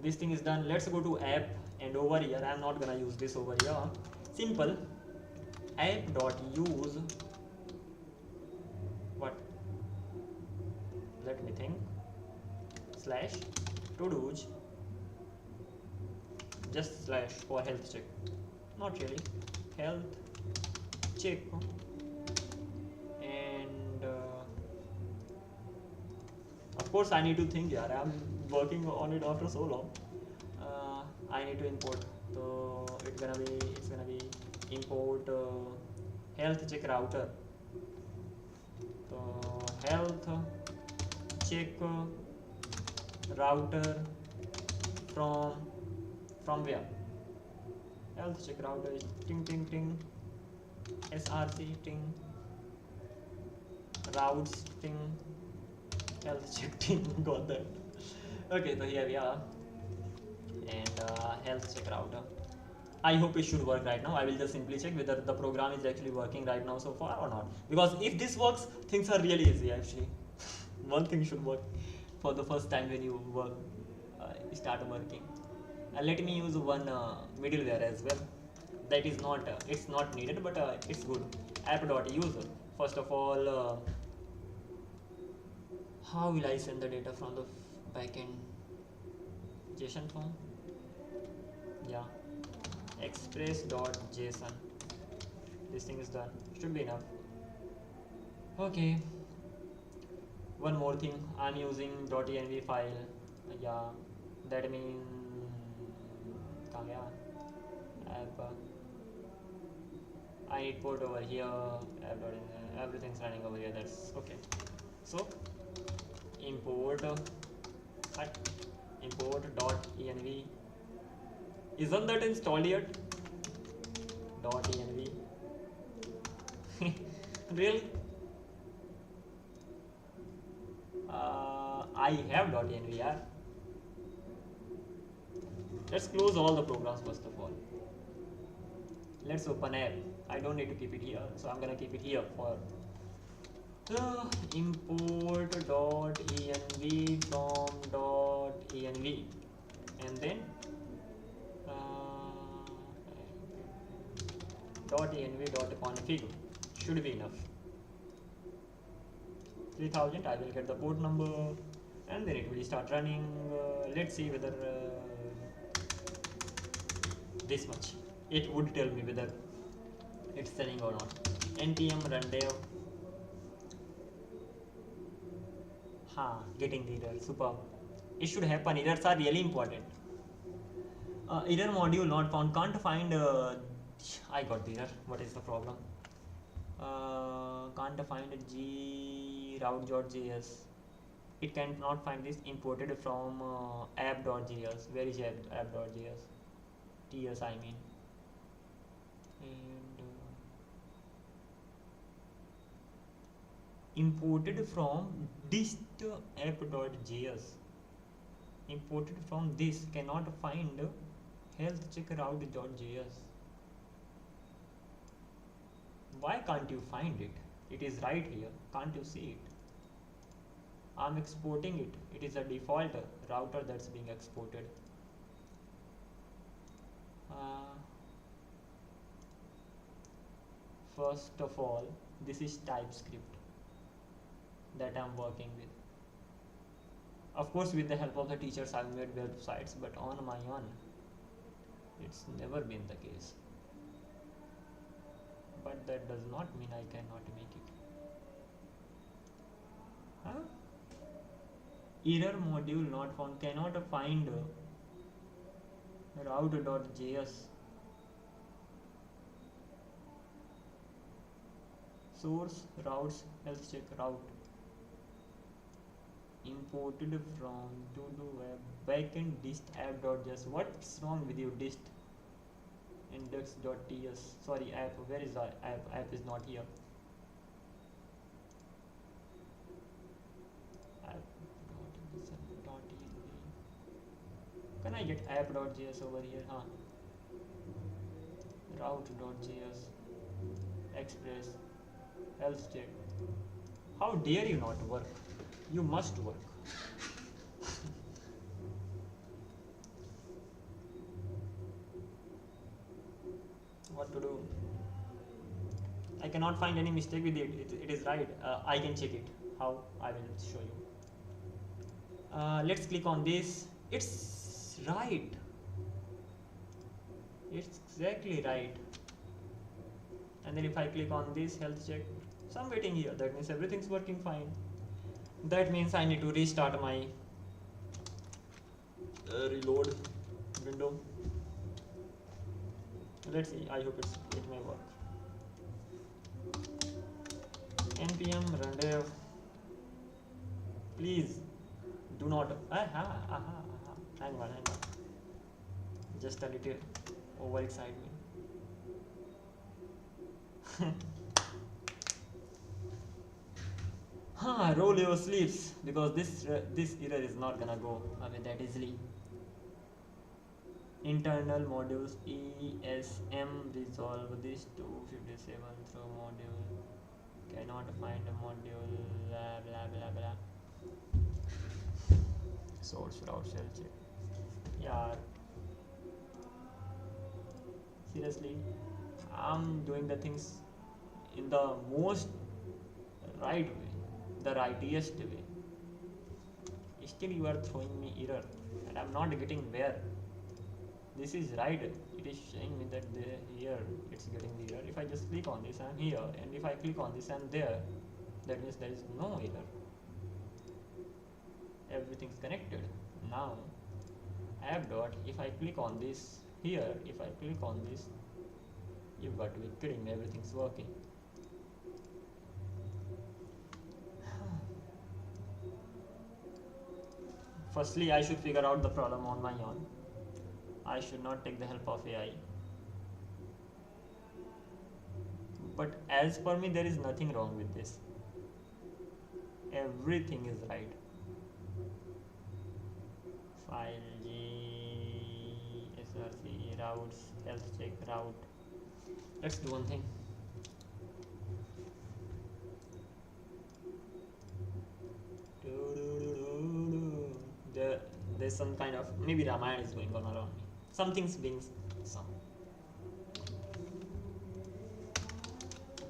This thing is done. Let's go to app, and over here I'm not gonna use this over here. Simple app.use what? Let me think. Slash to-dos, just slash for health check. Not really. Health check. And of course I need to think here. I'm working on it after so long. I need to import. So it's gonna be import health check router. So health check router from where? Health check router is ting src ting routes ting health check ting. Got that. Okay, so here we are, and health check router. I hope it should work right now. I will just simply check whether the program is actually working right now so far or not, because if this works, things are really easy actually. One thing should work for the first time when you work, start working. Let me use one middleware as well. That is not it's not needed, but it's good. App.user. First of all, how will I send the data from the backend? JSON form. Yeah. Express.json. This thing is done. Should be enough. Okay. One more thing. I'm using .env file. Yeah. That means गया app I need port over here everything's running over here, that's okay. So import import dot env, isn't that installed yet? Dot env really I have dot env yaar. Let's close all the programs first of all. Let's open app. I don't need to keep it here, so I'm gonna keep it here for import dot env from dot env, and then dot env dot config should be enough. 3000, I will get the port number and then it will start running. Let's see whether this much it would tell me whether it's running or not. npm run dev, getting the error, super. It should happen, errors are really important. Error module not found, can't find I got the error, what is the problem? Can't find g route.js, it cannot find this imported from app.js. Where is app.js? ts I mean, and imported from dist app.js, imported from this, cannot find health check route.js. Why can't you find it? It is right here, can't you see it? I'm exporting it, it is a default router that's being exported. First of all, this is TypeScript that I'm working with. Of course, with the help of the teachers, I've made websites, but on my own, it's never been the case. But that does not mean I cannot make it. Error module not found, cannot find route.js. Source routes health check route, imported from to-do web backend dist app.js. What's wrong with you, dist index.ts? Sorry, app, where is the app? App is not here. Can I get app.js over here? Route.js, express, health check. How dare you not work? You must work. What to do? I cannot find any mistake with it. It is right. I can check it. How? I will show you. Let's click on this. It's right. It's exactly right. And then if I click on this health check, so I'm waiting here. That means everything's working fine. That means I need to restart my reload window. Let's see. I hope it may work. npm run dev. Please do not. Hang on. Just a little overexcitement. Roll your sleeves, because this error is not gonna go away that easily. Internal modules ESM resolve this 257 through module, cannot find a module, blah blah blah blah. Source route shell check. Yeah, seriously, I'm doing the things in the most right way, the rightest way. Still you are throwing me error and I'm not getting where. This is right, it is showing me that here it's getting the error. If I just click on this, I'm here, and if I click on this, I'm there. That means there is no error. Everything's connected. Now app dot, if I click on this here if I click on this, you've got to be kidding me, everything's working. Firstly, I should figure out the problem on my own. I should not take the help of AI. But as per me, there is nothing wrong with this. Everything is right. File G, SRC, routes, health check, route. Let's do one thing. There's some kind of, maybe Ramayana is going on around me. Something's being some.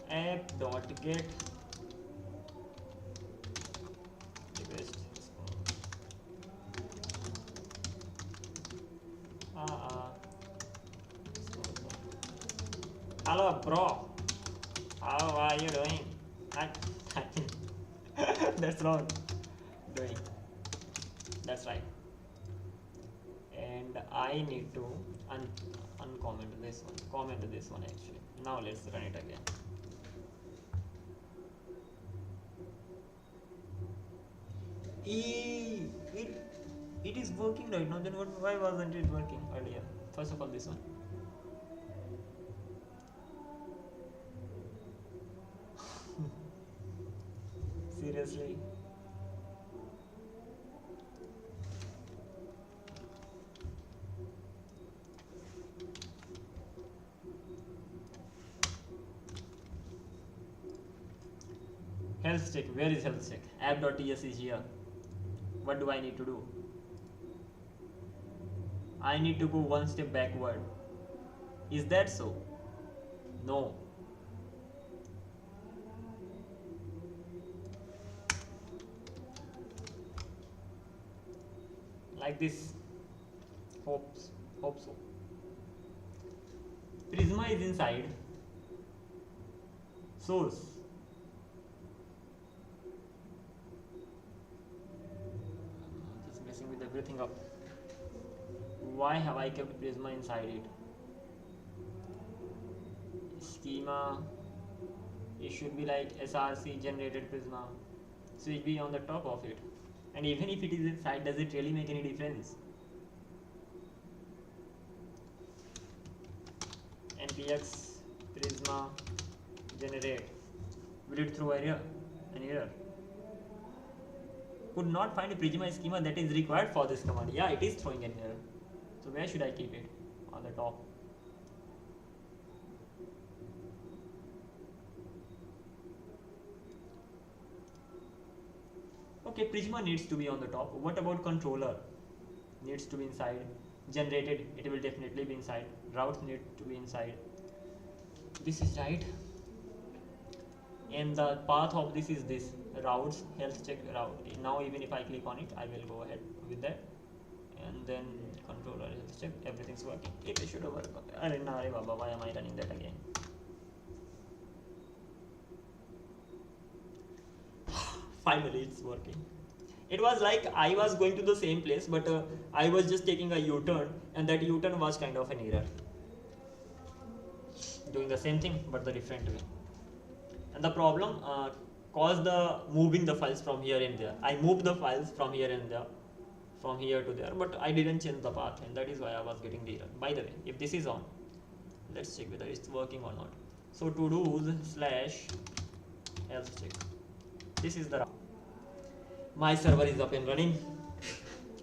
App.get request response. Hello bro, how are you doing? That's wrong. Doing. That's right. And I need to uncomment this one. Comment this one actually. Now let's run it again. It is working right now. Then why wasn't it working earlier? First of all, this one. Seriously. Health check. Where is health check? App.ts is here. What do I need to do? I need to go one step backward. Is that so? No. Like this. Hope so. Prisma is inside. Source. Just messing with everything up. Why have I kept Prisma inside it? Schema. It should be like SRC generated Prisma. So it be on the top of it. And even if it is inside, does it really make any difference? npx Prisma generate. Will it throw an error? Could not find a Prisma schema that is required for this command. Yeah, it is throwing an error. So where should I keep it? On the top. Okay, Prisma needs to be on the top. What about controller? Needs to be inside. Generated, it will definitely be inside. Routes need to be inside. This is right. And the path of this is this. Routes, health check, route. Now even if I click on it, I will go ahead with that. And then controller, health check, everything's working. It should work. Why am I running that again? Finally it's working. It was like I was going to the same place, but I was just taking a U-turn, and that U-turn was kind of an error. Doing the same thing but the different way. And the problem caused the moving the files from here and there. I moved the files from here and there, from here to there, but I didn't change the path, and that is why I was getting the error. By the way, if this is on, let's check whether it's working or not. So to-dos / health check. This is the route. My server is up and running,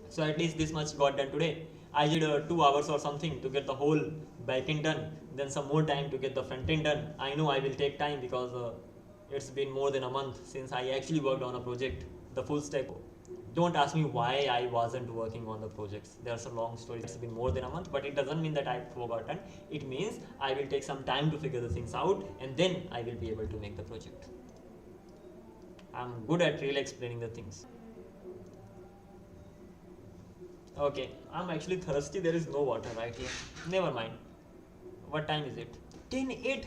so at least this much got done today. I did 2 hours or something to get the whole backend done, then some more time to get the front end done. I know I will take time because it's been more than a month since I actually worked on a project, the full stack. Don't ask me why I wasn't working on the projects. There's a long story. It's been more than a month, but it doesn't mean that I've forgotten. It means I will take some time to figure the things out, and then I will be able to make the project. I'm good at really explaining the things. Okay, I'm actually thirsty. There is no water right here. Never mind. What time is it? 10:08.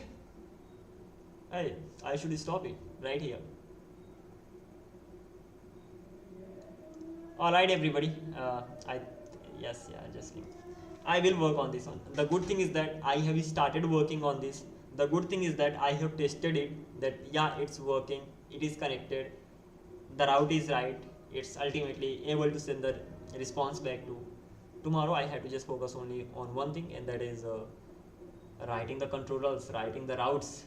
Hey, I should stop it right here. Alright everybody, just kidding. I will work on this one. The good thing is that I have started working on this. The good thing is that I have tested it, that yeah, it's working, it is connected, the route is right, it's ultimately able to send the response back to. Tomorrow I have to just focus only on one thing, and that is writing the controllers, writing the routes,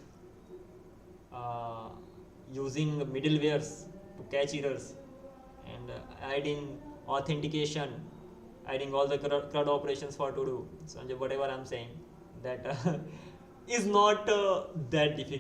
uh, using middlewares to catch errors, and adding authentication, adding all the CRUD operations for to do. So whatever I'm saying, that is not that difficult.